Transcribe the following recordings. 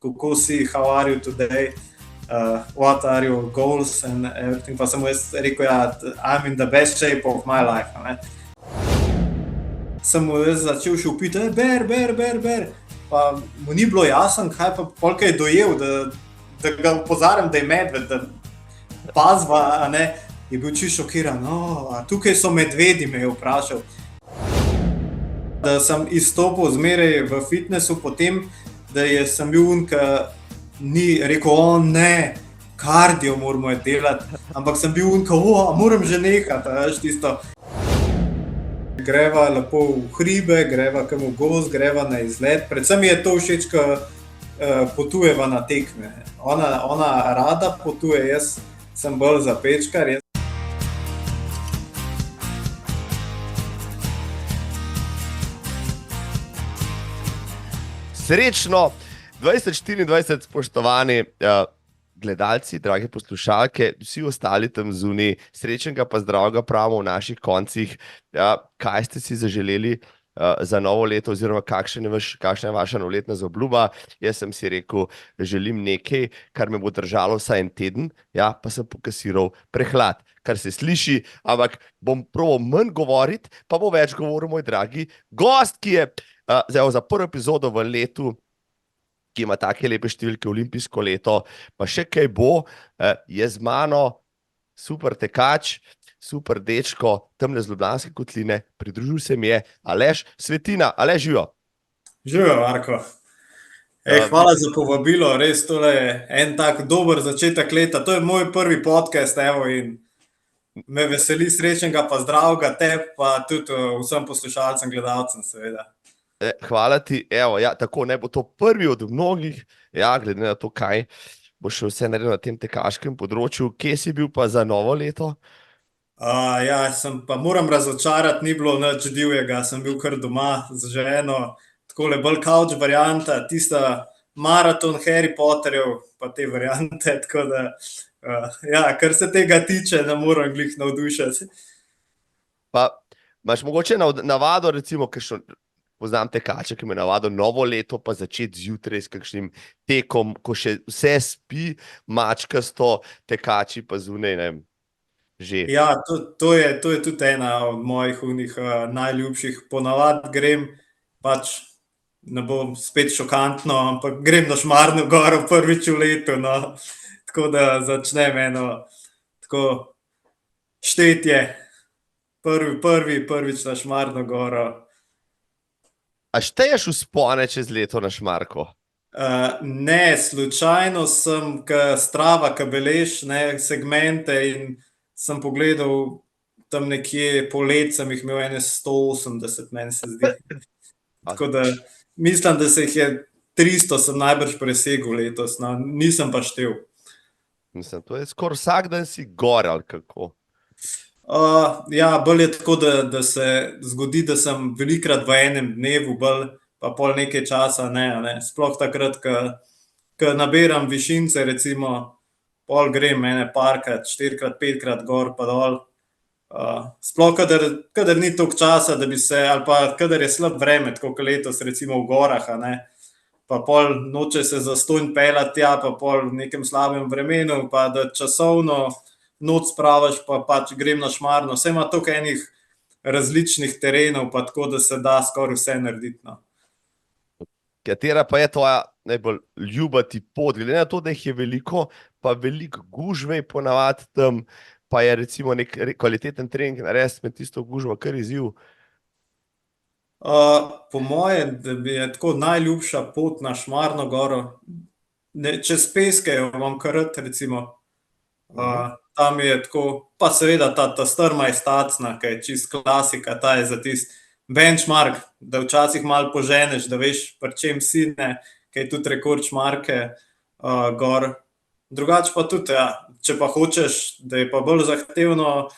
kako si, how are you today, what are your goals and everything. Pa sem mu jaz rekel, ja, I'm in the best shape of my life. Ne? Sem mu jaz začel šupiti, ber. Pa mu ni bilo jasno, kaj pa polka je dojel, da ga opozarjam, da je medved, da pazva, a ne. Je bil čisto šokiran, a tukaj so medvedi, me je vprašal. Da sem izstopil zmeraj v fitnessu potem, da sem bil ki ni rekel, ne, kardio moramo delati, ampak sem bil ki, moram že nekati, veš tisto. Greva lepo v hribe, greva kam v gozd, greva na izlet. Predvsem mi je to všeč, ko potujeva na tekme. Ona rada potuje, jaz sem bolj za pečkar. Srečno 2024, spoštovani gledalci, drage poslušalke, vsi ostali tam zunaj, srečnega pa zdravega pravimo v naših koncih. Kaj ste si zaželeli za novo leto oziroma kakšna je vaša novoletna zaobljuba? Jaz sem si rekel, želim nekaj, kar me bo držalo vsaj en teden, pa sem pokasiral prehlad, kar se sliši, ampak bom probal manj govoriti, pa bo več govoril moj dragi gost, ki je za prvo epizodo v letu, ki ima take lepe številke, olimpijsko leto, pa še kaj bo, je z mano super tekač, super dečko, tamle z Ljubljanske kotline, pridružil se mi je Aleš Svetina. Aleš, živijo. Živijo, Marko. Hvala za povabilo, res tole je en tak dober začetek leta, to je moj prvi podcast, evo, in me veseli, srečnega pa zdravega tebi, pa tudi vsem poslušalcem, gledalcem seveda. Hvala ti, evo, tako ne bo to prvi od mnogih, glede na to, kaj bo še vse naredil na tem tekaškem področju. Kje si bil pa za novo leto? Sem pa moram razočarati, ni bilo nič divjega, sem bil kar doma z ženo, takole bolj couch varianta, tista maraton Harry Potterjev, pa te variante, tako da, kar se tega tiče, ne moram glih navdušati. Pa imaš mogoče navado, recimo, kakšno, poznam tekače, ki me navado novo leto pa začeti zjutraj s kakšnim tekom, ko še vse spi, mačkasto, tekači pa zunaj, ne vem, že. Ja, to je tudi ena od mojih najljubših. Ponavadi grem, pač ne bom spet šokantno, ampak grem na Šmarno goro prvič v letu, no. Tako da začnem eno tako štetje. Prvič na Šmarno goro. A šteješ vzpone čez leto na Šmarko? Ne, slučajno sem Strava, ki belež segmente in sem pogledal tam nekje po let, sem jih imel ene 180, meni se zdi. Tako da mislim, da se jih je 300 sem najbrž presegel letos, no, nisem pa štel. Mislim, to je skoraj vsak dan si gor, ali kako? Bolj je tako, da se zgodi, da sem velikrat v enem dnevu, bolj pa pol nekaj časa, ne. Sploh takrat, ko nabiram višince, recimo, pol grem ene parkrat, 4-krat, 5-krat gor pa dol. Sploh, kadar ni toliko časa, da bi se, ali pa kadar je slab vreme, tako kot letos, recimo v gorah, a ne. Pa pol noče se zastonj peljati tja, pa pol v nekem slabem vremenu, pa da časovno noč spraviš, pa pač grem na Šmarno. Saj ima toliko enih različnih terenov, pa tako, da se da skoraj vse narediti, no. Katera pa je tvoja najbolj ljuba ti pot? Glede na to, da jih je veliko, pa veliko gužve ponavadi tam, pa je recimo nek kvaliteten trening narediti med tisto gužvo, kar izziv? Po moje, da bi je tako najljubša pot na Šmarno goro, čez Peske jo imam kar rad, recimo. Tam je tako, pa seveda ta strma je stacna, ki je čisto klasika, ta je za tisti benchmark, da včasih malo poženeš, da veš, pri čem si, ne, ki je tudi rekord Šmarke gor. Drugače pa tudi, če pa hočeš, da je pa bolj zahtevno,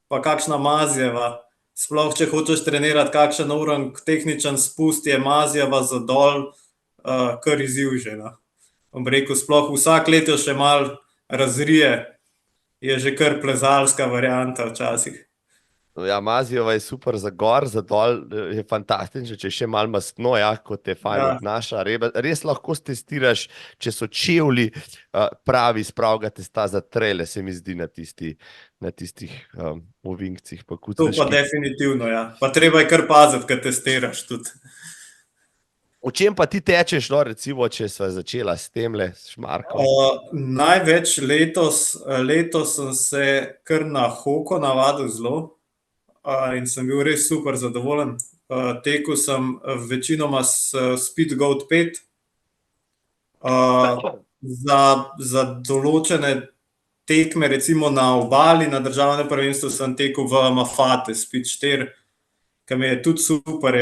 pa kakšna Mazjeva, sploh če hočeš trenirati kakšen orang tehničen spust, je Mazjeva za dol kar izziv že, no. Bom rekel, sploh vsak leto še malo razrije, je že kar plezalska varianta včasih. Ja, Mazijeva je super za gor, za dol je fantastično, če je še malo mastno, ja, kot je fajn Ja, odnaša. Res lahko testiraš, če so čevlji pravi, spravga testa za trele, se mi zdi na tistih ovinkcih, pa to pa kucneških. definitivno, ja. Pa treba je kar paziti, kad testiraš tudi. O čem pa ti tečeš, no, recimo, če sva začela s temle, s Šmarkom? Največ letos sem se kar na hoko navadil zelo, in sem bil res super zadovoljen. Tekel sem večinoma s Speed Goat 5. Za določene tekme, recimo na obali, na državnem prvenstvu sem tekel v Mafate, Speed 4, ki mi je tudi super.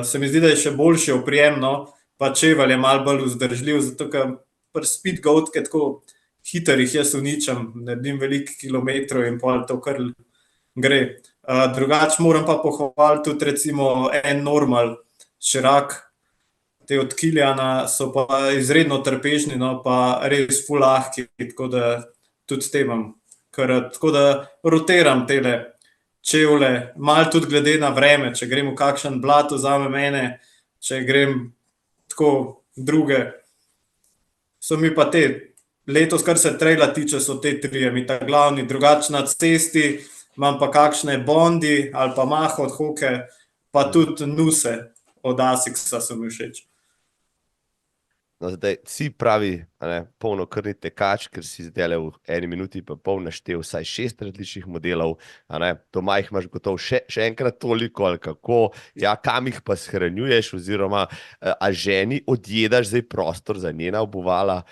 Se mi zdi, da je še boljše oprijemno, pa čevelj je malo bolj vzdržljiv, zato ker pri Speed Goat, ki tako hiter jih jaz uničam, naredim veliko kilometrov in pol to kar gre. Drugače moram pa pohvaliti tudi recimo en normal širak, te od Kiliana so pa izredno trpežni, no, pa res ful lahki, tako da tudi s tem imam kar, tako da rotiram tele čevlje, malo tudi glede na vreme, če grem v kakšen blat, vzame mene, če grem tako druge. So mi pa te, letos, kar se traila tiče, so te trije mi ta glavni, drugače na cesti imam pa kakšne Bondi ali pa Maho od Hoke, pa tudi Nuse od Asics-a so mi všeč. No, zdaj, si pravi, polnokrvni tekač, ker si zdaj v 1 minuti pa pol naštel vsaj 6 različnih modelov, doma jih imaš gotovo še enkrat toliko, ali kako, ja, kam jih pa shranjuješ, oziroma a ženi odjedaš zdaj prostor za njena obuvala?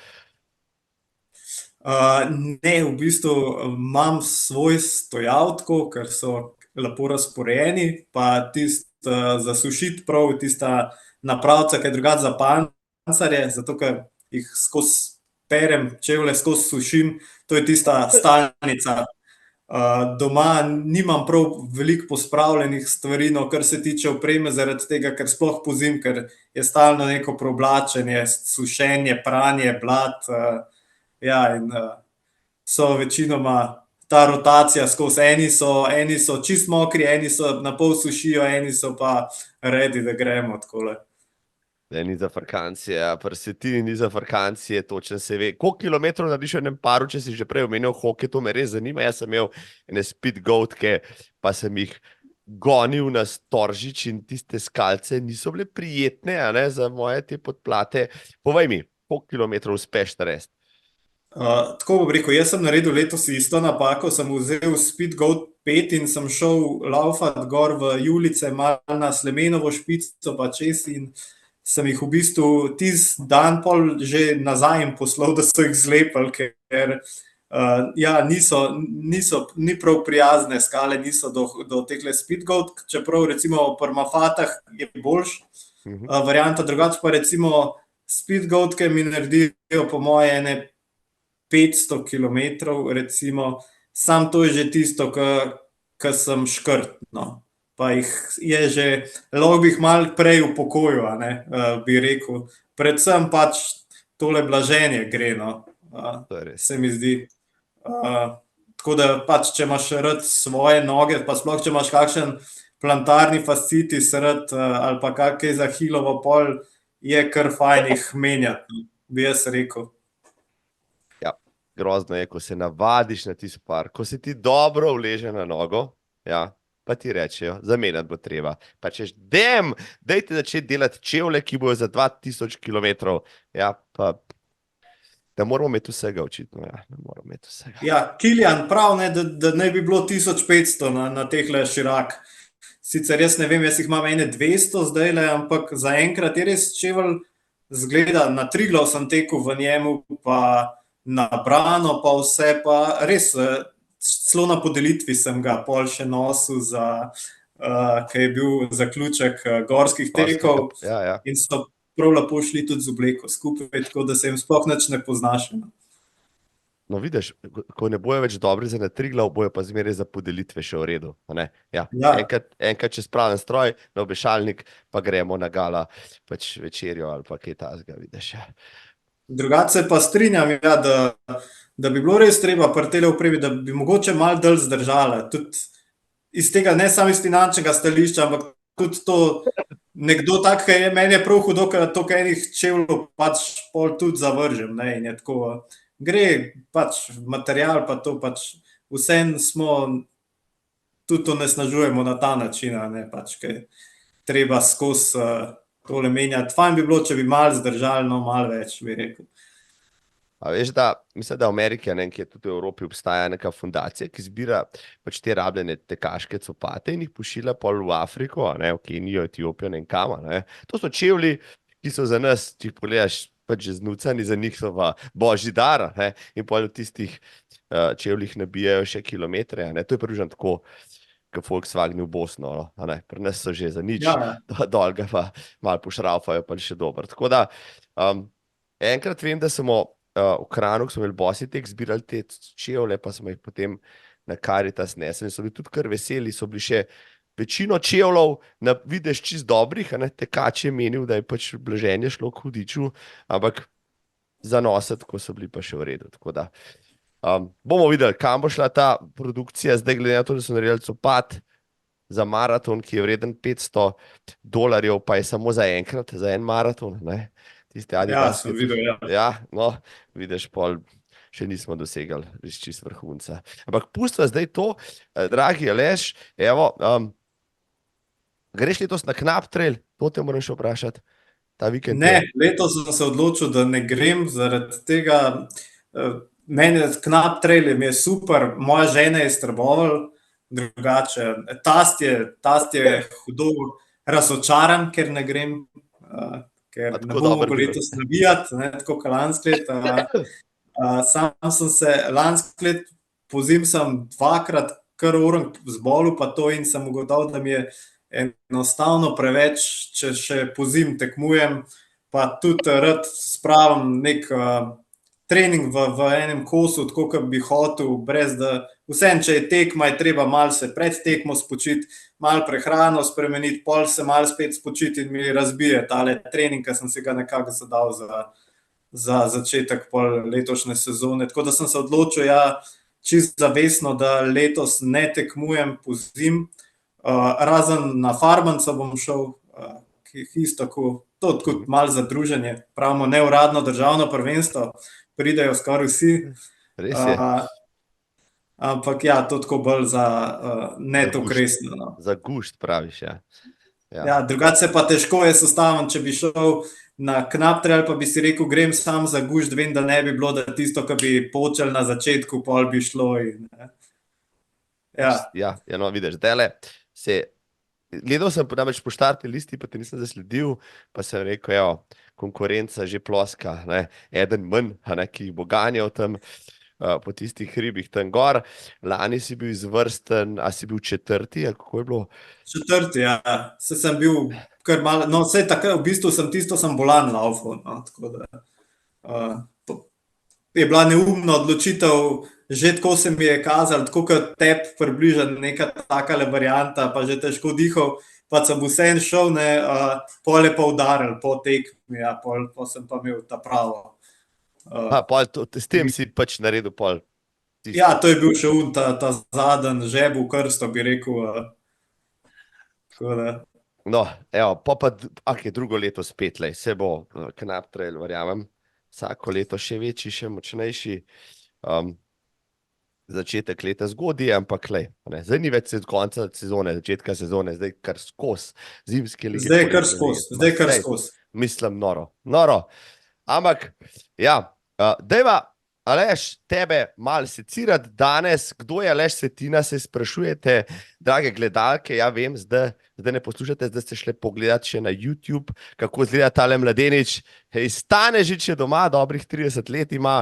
Ne, v bistvu imam svoj stojal tako, ker so lepo razporejeni, pa tisto za sušiti prav, tista napravca, ki je drugače za pancarje, zato ker jih skozi perem, čevlje skozi sušim, to je tista stalnica. Doma nimam prav veliko pospravljenih stvari, no, kar se tiče opreme, zaradi tega, ker sploh pozimi, ker je stalno neko preoblačenje, sušenje, pranje, blat, ja, in so večinoma ta rotacija skozi, eni so čist mokri, eni so na pol sušijo, eni so pa ready, da gremo takole. Ni za frkancije, pri Svetini ni za frkancije, točno se ve. Koliko kilometrov narediš v enem paru, če si že prej omenil hokej, to me res zanima. Jaz sem imel ene Speed Goatke, pa sem jih gonil na Storžič in tiste skalce niso bile prijetne, za moje te podplate. Povej mi, koliko kilometrov uspeš narediti? Tako bom rekel, jaz sem naredil letos isto napako, sem vzel Speed Goat 5 in sem šel laufat gor v Julice, malo na Slemenovo špico pa čez, in sem jih v bistvu tisti dan pol že nazaj poslal, da so jih zlepili, ker ja, ni prav prijazne skale, niso do tehle Speed Goat, čeprav recimo pri Mafatah je boljš varianta, drugače pa recimo Speed Goatke mi naredijo po moje ene 500 kilometrov, recimo, sam to je že tisto, ki sem škrt, no. Pa jih je že, lahko bi jih malo prej upokojil, bi rekel. Predvsem pač tole blaženje gre, no, se mi zdi. Tako da pač, če imaš rad svoje noge, pa sploh, če imaš kakšen plantarni fascitis rad, ali pa kaj za hilovo pol, je kar fajn jih menjati, bi jaz rekel. Grozno je, ko se navadiš na tisti par, ko se ti dobro vleže na nogo, ja, pa ti rečejo, zamenjati bo treba. Pa češ, dajte začeti delati čevlje, ki bojo za 2000 kilometrov. Ja, pa da moramo imeti vsega, očitno, ja, da moramo imeti vsega. Ja, Kilian prav, da ne bi bilo 1500 na tehle širak. Sicer jaz ne vem, jaz jih imam ene 200 zdajle, ampak zaenkrat je res čevelj zgleda, na Triglav sem tekel v njemu, pa na Brano, pa vse, pa res, celo na podelitvi sem ga pol še nosil, ki je bil zaključek gorskih tekov, ja. In so prav lepo šli tudi z obleko skupaj, tako da se jim sploh nič ne poznaš. No, vidiš, ko ne bojo več dobri za na Triglav, bojo pa zmeraj za podelitve še v redu. Ja. Enkrat čez praven stroj, na obešalnik, pa gremo na gala pač večerjo ali pa kaj tazga, vidiš, ja. Drugače se pa strinjam, ja, da bi bilo res treba pri tele opremi, da bi mogoče malo dlje zdržala. Tudi iz tega, ne samo iz finančnega stališča, ampak tudi to, nekdo tak, ki je, meni je prav hudo, ker to, kaj enih čevljev pač pol tudi zavržem, ne, in je tako, gre pač material, pa to pač, vseeno smo, tudi onesnažujemo na ta način, ne, pač, kaj treba skozi tole menjati. Fajn bi bilo, če bi malo zdržali, no, malo več, bi rekel. A veš, da mislim, da v Ameriki, ne, ki je tudi v Evropi, obstaja neka fundacija, ki zbira pač te rabljene tekaške copate in jih pošilja pol v Afriko, ne, v Kenijo, Etiopijo, ne, in kam, ne. To so čevlji, ki so za nas, če jih pogledaš, pač že znucani, za njih so pa božji dar, ne, in pol v tistih čevljih nabijajo še kilometre, ne. To je približno tako, kot Volkswagen v Bosno, no, a ne. Pri nas so že za nič, dol ga pa malo pošraufajo, pa še dobro. Tako da, enkrat vem, da smo v Kranju, ko smo imeli Bossitek, zbirali te čevlje, pa smo jih potem na Caritas nesli in so bili tudi kar veseli, so bili še večino čevljev, vidiš čist dobrih, a ne, tekač je menil, da je pač blaženje šlo k hudiču, ampak za nositi, ko so bili pa še v redu. Tako da, bomo videli, kam bo šla ta produkcija, zdaj glede na to, da so naredili copat za maraton, ki je vreden $500, pa je samo za enkrat, za en maraton, ne. Ja, sem videl, ja. Ja, no, vidiš, pol še nismo dosegali res čist vrhunca. Ampak pustva zdaj to, dragi Aleš, evo, greš letos na Knap Trail? To te moram še vprašati. Ta vikend. Ne, letos sem se odločil, da ne grem, zaradi tega, meni Knap Trail mi je super, moja žena je strboval, drugače, tast je hudo razočaran, ker ne grem, ker ne bom mogel letos nabijati, ne, tako kot lansko leto. Sam sem se lansko leto, pozimi sem dvakrat kar orang zbolel, pa to, in sem ugotovil, da mi je enostavno preveč, če še pozimi tekmujem, pa tudi rad spravim nek trening v enem kosu, tako kot bi hotel, brez da, vseeno, če je tekma, je treba malo se pred tekmo spočiti, malo prehrano spremeniti, pol se malo spet spočiti in mi razbije tale trening, ki sem si ga nekako zadal za začetek pol letošnje sezone. Tako da sem se odločil, ja, čisto zavestno, da letos ne tekmujem pozimi, razen na Farmanca bom šel, ki je isto tako malo za druženje, pravimo neuradno državno prvenstvo, pridejo skoraj vsi. Res je. Ampak ja, to tako bolj za ne toliko resno. No. Za gušt praviš, ja. Ja, drugače se pa težko je sestaviti, če bi šel na Knap Trail, pa bi si rekel, grem sam za gušt, vem, da ne bi bilo, da tisto, kar bi počel na začetku, pol bi šlo. Ja, no, vidiš, dele se, gledal sem namreč po štartni listi, pa te nisem zasledil, pa sem rekel, evo, konkurenca že ploska, ne, eden manj, ne, ki bo ganjal tam po tistih hribih tam gor. Lani si bil izvrsten, a si bil četrti, ali kako je bilo? Četrti, ja. Se sem bil kar malo, no, vse tako, v bistvu sem bolan laufal, no, tako da je bila neumna odločitev, že tako se mi je kazalo, tako kot tebi približa neka takale varianta, pa že težko dihal, pa sem vseeno šel, ne, pol je pa udaril po tekmi, ja, pol sem pa imel ta pravo. S tem si pač naredil pol. Ja, to je bil še ta zadnji žeb v krsto, bi rekel. No, evo, drugo leto spet, se bo Knap Trail, verjamem, vsako leto še večji, še močnejši. Začetek leta zgodi, ampak zdaj ni več konca sezone, začetka sezone, zdaj kar skozi zimske lige. Zdaj kar skozi. Mislim, noro. Ampak, ja, dajva, Aleš, tebe malo secirati danes, kdo je Aleš Svetina, se sprašujete, drage gledalke, ja vem, zdaj ne poslušate, zdaj ste šli pogledati še na YouTube, kako izgleda tale mladenič, Stanežič je doma, dobrih 30 let ima,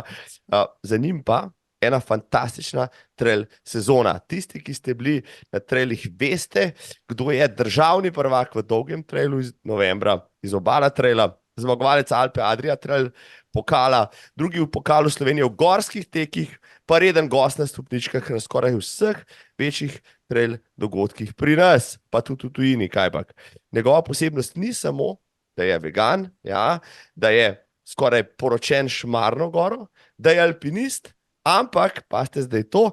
za njim pa ena fantastična trail sezona. Tisti, ki ste bili na trailih, veste, kdo je državni prvak v dolgem trailu iz novembra, iz Obala traila, zmagovalec Alpe Adria trail pokala, drugi v pokalu Slovenije v gorskih tekih, pa reden gost na stopničkah na skoraj vseh večjih trail dogodkih pri nas, pa tudi v tujini, kajpak. Njegova posebnost ni samo, da je vegan, ja, da je skoraj poročen Šmarno goro, da je alpinist, ampak, pa ste zdaj to,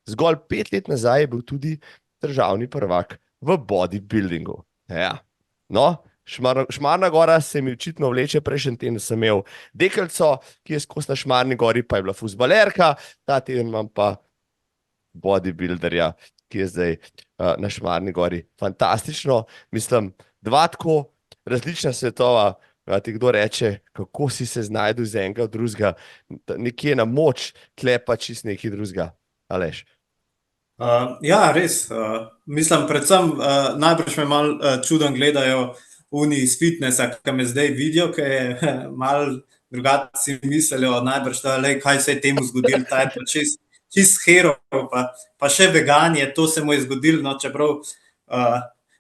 zgolj 5 let nazaj je bil tudi državni prvak v bodybuildingu. Ja. No, Šmarna gora se mi očitno vleče, prejšnji teden sem imel deklico, ki je skozi na Šmarni gori, pa je bila fuzbalerka, ta teden imam pa bodybuilderja, ki je zdaj na Šmarni gori. Fantastično, mislim, dva tako različna svetova. Ti kdo reče, kako si se znajdel z enega od drugega, nekje na moč, tle pa čist nekaj drugega. Aleš. Ja, res. Mislim, predvsem najbrž me malo čudno gledajo oni iz fitnesa, ki me zdaj vidijo, ki je malo drugače si mislijo, najbrž da, kaj se je temu zgodilo, ta je pa čist hero, pa še vegan je, to se mu je zgodilo, no, čeprav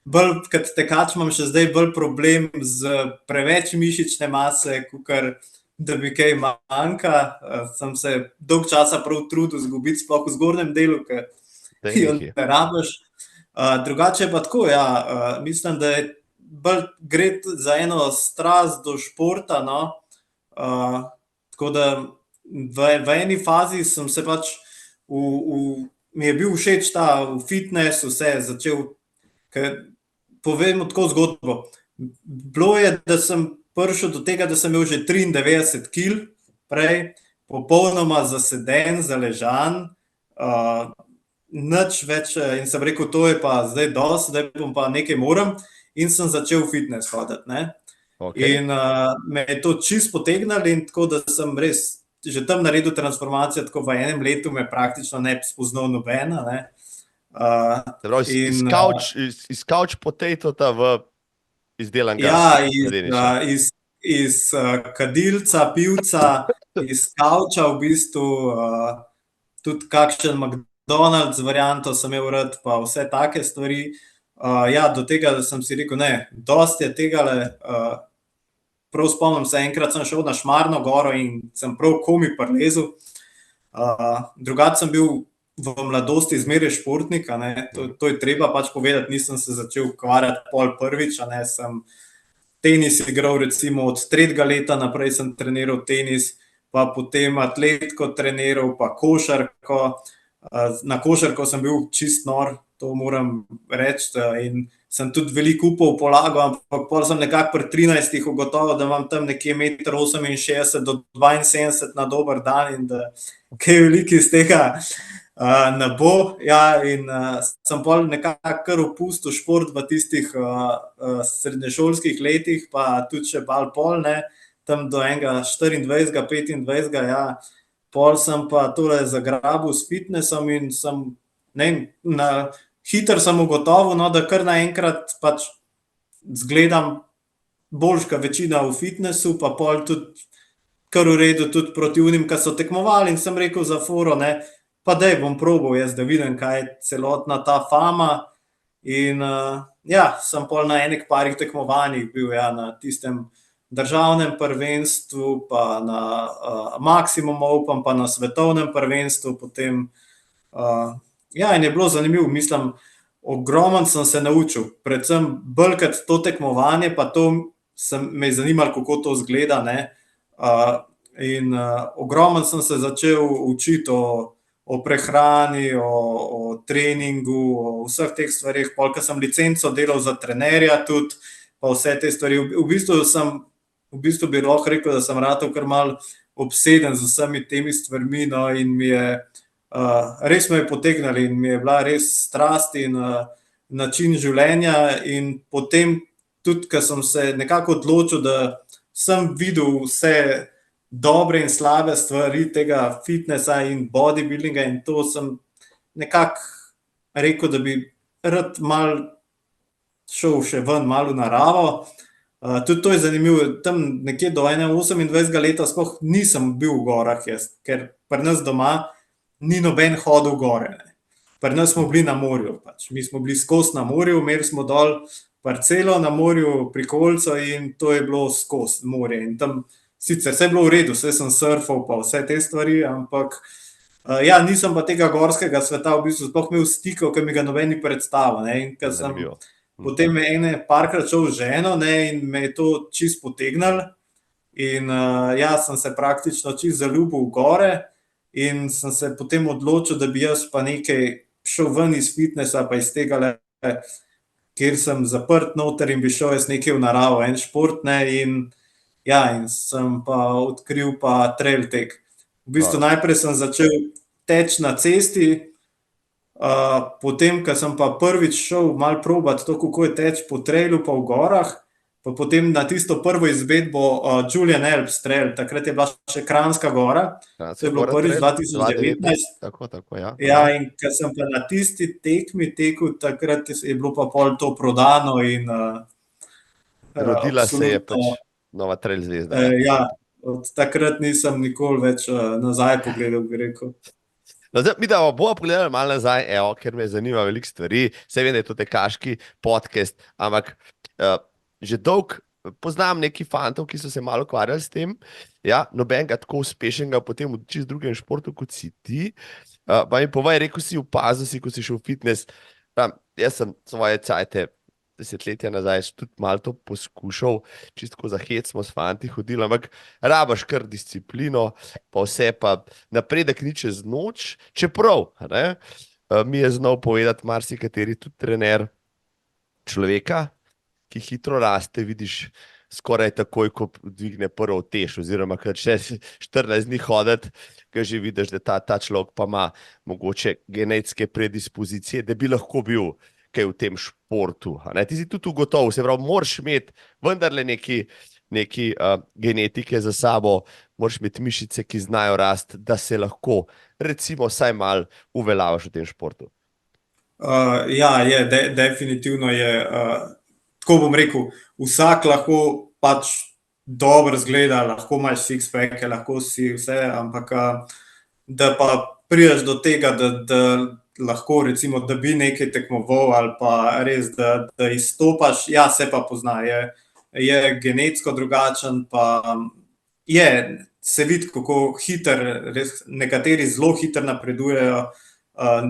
bolj kot tekač imam še zdaj bolj problem z preveč mišične mase, kakor da bi kaj manjka. Sem se dolg časa prav trudil zgubiti, sploh v zgornjem delu, ki jo ne rabiš. Drugače pa tako, ja, mislim, da je bolj gre za eno strast do športa, no. Tako da v eni fazi sem se pač mi je bil všeč ta v fitness, vse začel, povem tako zgodbo. Bilo je, da sem prišel do tega, da sem imel že 93 kil prej, popolnoma zaseden, zaležan, nič več in sem rekel, to je pa zdaj dosti, zdaj bom pa nekaj moram in sem začel fitness hoditi, ne. Okay. In me je to čist potegnilo in tako, da sem res že tam naredil transformacijo, tako v enem letu me praktično ne bi spoznal nobena, ne. Iz couch potatota v izdelanega. Ja, iz kadilca, pivca, iz coucha v bistvu, tudi kakšen McDonald's varianto sem imel rad, pa vse take stvari. Ja, do tega, da sem si rekel, ne, dosti je tegale. Prav spomnim se, enkrat sem šel na Šmarno goro in sem prav komi prilezel. Drugače sem bil v mladosti zmeraj športnik, ne, to je treba pač povedati, nisem se začel ukvarjati pol prvič, ne, sem tenis igral recimo od 3. leta naprej sem treniral tenis, pa potem atletiko treniral, pa košarko. Na košarko sem bil čist nor, to moram reči, in sem tudi veliko upov polagal, ampak pol sem nekako pri 13 ugotovil, da imam tam nekje 1,68 do 72 na dober dan in da kaj veliko iz tega ne bo. Ja, in sem pol nekako kar opustil šport v tistih srednješolskih letih, pa tudi še pol, ne, tam do enega 24, 25, ja. Pol sem pa tole zagrabil s fitnessom in sem, ne vem, hitro sem ugotovil, no, da kar naenkrat pač zgledam boljška večina v fitnessu, pa pol tudi kar v redu tudi proti unim, ki so tekmovali in sem rekel za foro, ne, pa daj bom probal jaz, da vidim, kaj je celotna ta fama. In ja, sem pol na enih parih tekmovanjih bil, ja, na tistem državnem prvenstvu, pa na Maximum Open, pa na svetovnem prvenstvu, potem ja, in je bilo zanimivo, mislim, ogromno sem se naučil, predvsem bolj kot to tekmovanje, pa to me je zanimalo, kako to izgleda, ne. In ogromno sem se začel učiti o prehrani, o treningu, o vseh teh stvarih, pol, ko sem licenco delal za trenerja tudi, pa vse te stvari. V bistvu bi lahko rekel, da sem ratal kar malo obseden z vsemi temi stvarmi, no, in mi je res me je potegnili in mi je bila res strast in način življenja in potem tudi, ko sem se nekako odločil, da sem videl vse dobre in slabe stvari tega fitnessa in bodybuildinga in to sem nekako rekel, da bi rad malo šel še ven, malo v naravo. Tudi to je zanimivo, tam nekje do 28 leta sploh nisem bil v gorah jaz, ker pri nas doma ni noben hodil gore, ne. Pri nas smo bili na morju, pač. Mi smo bili skozi na morju, imeli smo dol parcelo na morju pri Kolcu in to je bilo skozi morje. In tam sicer vse je bilo v redu, vse sem surfal pa vse te stvari, ampak ja, nisem pa tega gorskega sveta v bistvu sploh imel stikov, ker mi ga noben ni predstavil, ne. In ker sem potem parkrat šel z ženo, ne, in me je to čist potegnilo in ja, sem se praktično čist zaljubil v gore in sem se potem odločil, da bi jaz pa nekaj šel ven iz fitnesa, pa iz tega, kjer sem zaprt noter in bi šel jaz nekaj v naravo, en šport, ne, in sem pa odkril pa trail tek. V bistvu najprej sem začel teči na cesti, potem, ko sem pa prvič šel malo probat to, kako je teč po trailu pa v gorah, pa potem na tisto prvo izvedbo Julian Alps trail, takrat je bila še Kranjska gora, to je bilo prvič 2019. Tako, ja. Ja, in ko sem pa na tisti tekmi tekel, takrat je bilo pa pol to prodano in rodila se je pač nova trail zvezda. Ja, od takrat nisem nikoli več nazaj pogledal, bi rekel. No, zdaj, mi da bomo pogledali malo nazaj, ker me zanima veliko stvari. Saj vem, da je to tekaški podcast, ampak že dolgo poznam neki fantov, ki so se malo ukvarjali s tem. Ja, nobenega tako uspešnega potem v čist drugem športu, kot si ti. Pa mi povej, rekel si, opazil si, ko si šel v fitness. Jaz sem svoje cajte desetletja nazaj tudi malo to poskušal, čisto za hec smo s fanti hodili, ampak rabaš kar disciplino, pa vse pa napredek ni čez noč, čeprav mi je znal povedati marsikateri tudi trener človeka, ki hitro raste, vidiš skoraj takoj, ko dvigne prvo teš, oziroma kad še 14 dni hoditi, ko že vidiš, da ta človek pa ima mogoče genetske predispozicije, da bi lahko bil kaj v tem športu. Ti si tudi ugotovil, se pravi, moraš imeti vendarle neki genetike za sabo, moraš imeti mišice, ki znajo rasti, da se lahko recimo vsaj malo uveljaviš v tem športu. Definitivno je, tako bom rekel, vsak lahko pač dobro zgleda, lahko imaš six-packe, lahko si vse, ampak da pa prideš do tega, da lahko recimo, da bi nekaj tekmoval ali pa res, da izstopaš, se pa pozna, je genetsko drugačen, pa se vidi, kako hiter, res, nekateri zelo hiter napredujejo,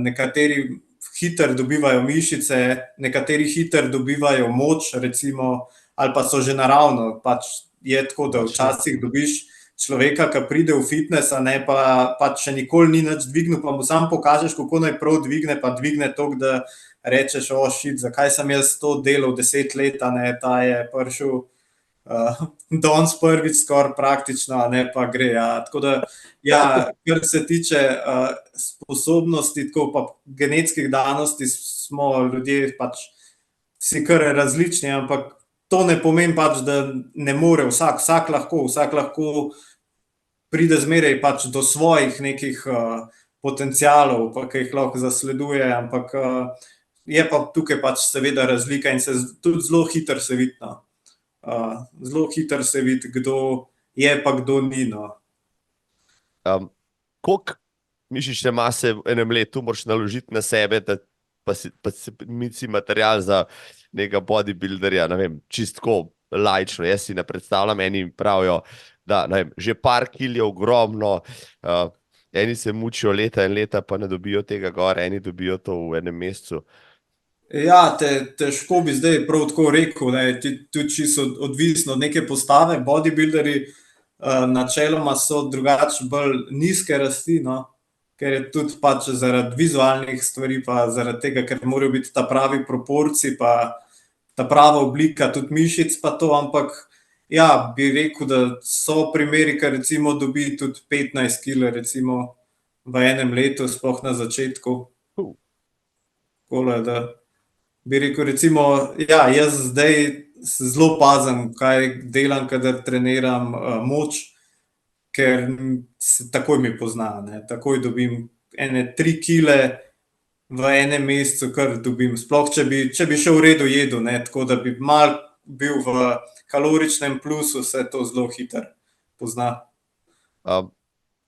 nekateri hiter dobivajo mišice, nekateri hiter dobivajo moč, recimo, ali pa so že naravno, pač je tako, da včasih dobiš človeka, ki pride v fitness, pa pač še nikoli ni nič dvignil, pa mu samo pokažeš, kako naj prav dvigne, pa dvigne toliko, da rečeš, zakaj sem jaz to delal 10 let, ta je prišel danes prvič skoraj praktično, pa gre, tako da, kar se tiče sposobnosti, tako pa genetskih danosti, smo ljudje pač vsi kar različni, ampak to ne pomeni pač, da ne more vsak lahko pride zmeraj pač do svojih nekih potencialov, pa ki jih lahko zasleduje, ampak je pa tukaj pač seveda razlika in se tudi zelo hitro se vidi, zelo hitro se vidi, kdo je pa kdo ni. Koliko mišične mase v enem letu moraš naložiti na sebe, da pa si material za nekega bodybuilderja, ne vem, čistko laično, jaz si ne predstavljam, eni pravijo, da že par kil je ogromno, eni se mučijo leta in leta, pa ne dobijo tega gor, eni dobijo to v enem mesecu. Težko bi zdaj prav tako rekel, tudi čisto odvisno od neke postave, bodybuilderji načeloma so drugače bolj nizke rasti, ker je tudi pač zaradi vizualnih stvari, pa zaradi tega, ker morajo biti ta pravi proporci, pa ta prava oblika tudi mišic, pa to, ampak bi rekel, da so primeri, ker recimo dobi tudi 15 kil recimo v enem letu, sploh na začetku. Takole, da bi rekel recimo, jaz zdaj zelo pazim, kaj delam, kadar treniram moč, ker takoj mi pozna, takoj dobim ene 3 kile v enem mesecu, kar dobim, sploh če bi še v redu jedel, tako da bi malo bil v kaloričnem plusu, se to zelo hitro pozna.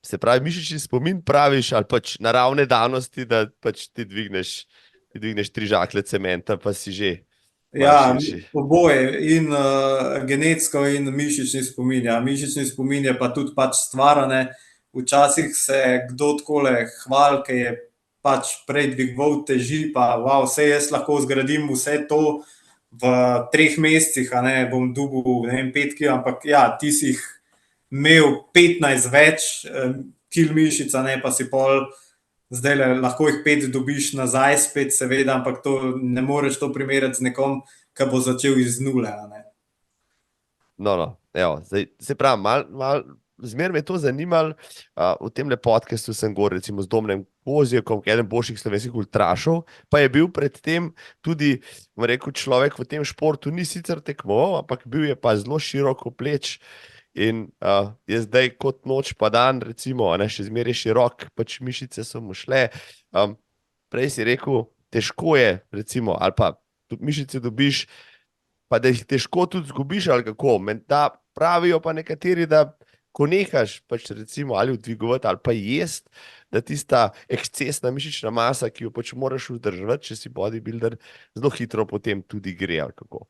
Se pravi, mišični spomin praviš, ali pač naravne danosti, da pač ti dvigneš 3 žaklje cementa, pa si že oboje, in genetsko in mišični spomin. Mišični spomin je pa tudi pač stvar, včasih se kdo takole hvali, ki je pač prej dvigoval teži, pa vse jaz lahko zgradim vse to v 3 mesecih, bom dobil 5 kil, ampak ti si jih imel 15 več kil mišic, pa si pol zdaj lahko jih 5 dobiš nazaj spet, seveda, ampak to ne moreš to primerjati z nekom, ki bo začel iz nule. No, evo, zdaj, se pravi, zmeraj me je to zanimalo. V tem podcastu sem govoril recimo z Domnem Kozjekom, eden boljših slovenskih ultrašov, pa je bil predtem tudi, bom rekel, človek v tem športu, ni sicer tekmoval, ampak bil je pa zelo široko pleč in je zdaj kot noč pa dan, recimo, še zmeraj širok, pač mišice so mu šle. Prej si rekel, težko je, recimo, ali pa mišice dobiš, pa da jih težko tudi zgubiš, ali kako. Menda pravijo pa nekateri, da ko nehaš pač recimo ali dvigovati ali pa jesti, da tista ekscesna mišična masa, ki jo pač moraš vzdrževati, če si bodybuilder, zelo hitro potem tudi gre, ali kako.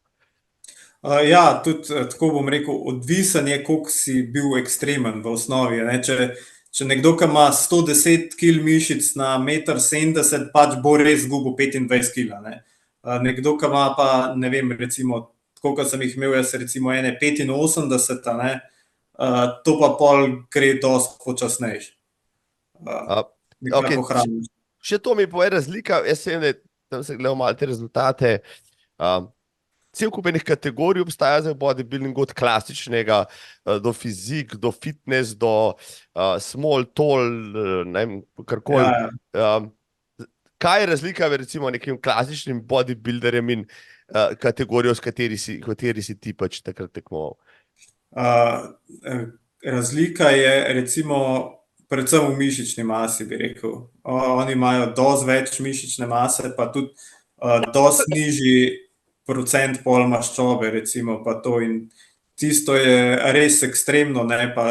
Ja, tudi tako bom rekel, odvisen je, koliko si bil ekstremen v osnovi. Če nekdo, ki ima 110 kg mišic na 1,70 m, pač bo res zgubil 25 kg. Nekdo, ki ima pa, ne vem, recimo, tako kot sem jih imel, jaz recimo 1,85 m, to pa pol gre dosti počasnejš. Okay, še to mi pove razlika, jaz vem, da tam sem gledal malo te rezultate. Cel kup enih kategorij obstaja za bodybuilding, od klasičnega do fizik, do fitness, do small, tall, ne vem, karkoli. Kaj je razlika med recimo nekim klasičnim bodybuilderjem in kategorijo, s kateri si ti pač takrat tekmoval? Razlika je recimo predvsem v mišični masi, bi rekel. Oni imajo dosti več mišične mase, pa tudi dosti nižji procent pol maščobe, recimo, pa to, in tisto je res ekstremno, ne, pa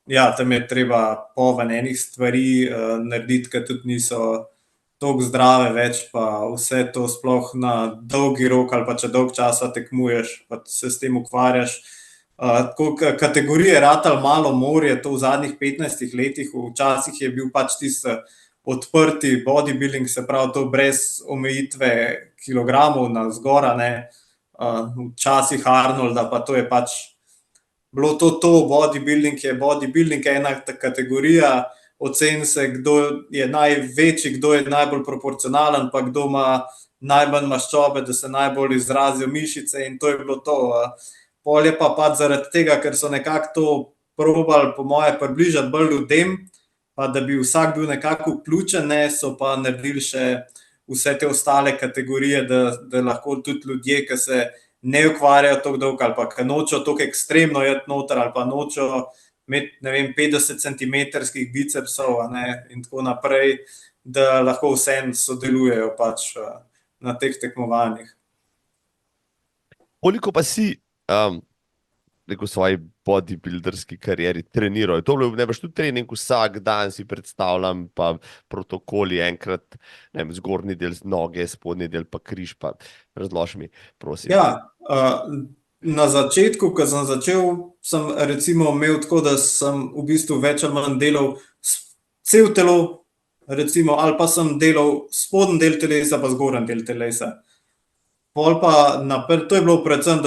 ja, tam je treba poven enih stvari narediti, ki tudi niso toliko zdrave več, pa vse to sploh na dolgi rok, ali pa če dolg časa tekmuješ, pa se s tem ukvarjaš. Tako kategorije ratal malo morje, to v zadnjih 15 letih, včasih je bil pač tisti odprti bodybuilding, se pravi to brez omejitve kilogramov na zgora, včasih Arnolda, pa to je pač bilo to, bodybuilding je ena kategorija, oceni se, kdo je največji, kdo je najbolj proporcionalen, pa kdo ima najmanj maščobe, da se najbolj izrazijo mišice, in to je bilo to. Pol je pa pač zaradi tega, ker so nekako to probali, po moje, približati bolj ljudem, pa da bi vsak bil nekako vključen, so pa naredili še vse te ostale kategorije, da lahko tudi ljudje, ki se ne ukvarjajo tako dolgo, ali pa ki nočejo tako ekstremno jeti noter, ali pa nočejo imeti, ne vem, 50 centimetrskih bicepsov, in tako naprej, da lahko vseeno sodelujejo pač na teh tekmovanjih. Koliko pa si v svoji bodybuilderski karieri treniral? To je bilo tudi trening vsak dan, si predstavljam, pa protokoli enkrat, ne vem, zgornji del noge, spodnji del pa križ, pa razloži mi, prosim. Ja, na začetku, ko sem začel, sem recimo imel tako, da sem v bistvu več ali manj delal cel telo, recimo, ali pa sem delal spodnji del telesa pa zgornji del telesa. Pol pa to je bilo predvsem,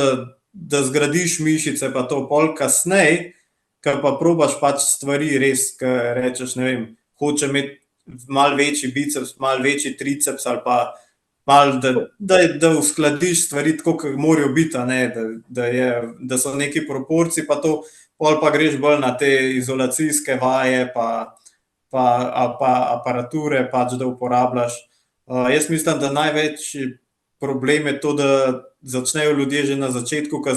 da zgradiš mišice, pa to pol kasneje, ker pa probaš pač stvari res, ker rečeš, ne vem, hoče imeti malo večji biceps, malo večji triceps, ali pa malo, da uskladiš stvari tako, kot morajo biti, da so neki proporciji, pa to, pol pa greš bolj na te izolacijske vaje, pa aparature pač, da uporabljaš. Jaz mislim, da največji problem je to, da začnejo ljudje že na začetku, ko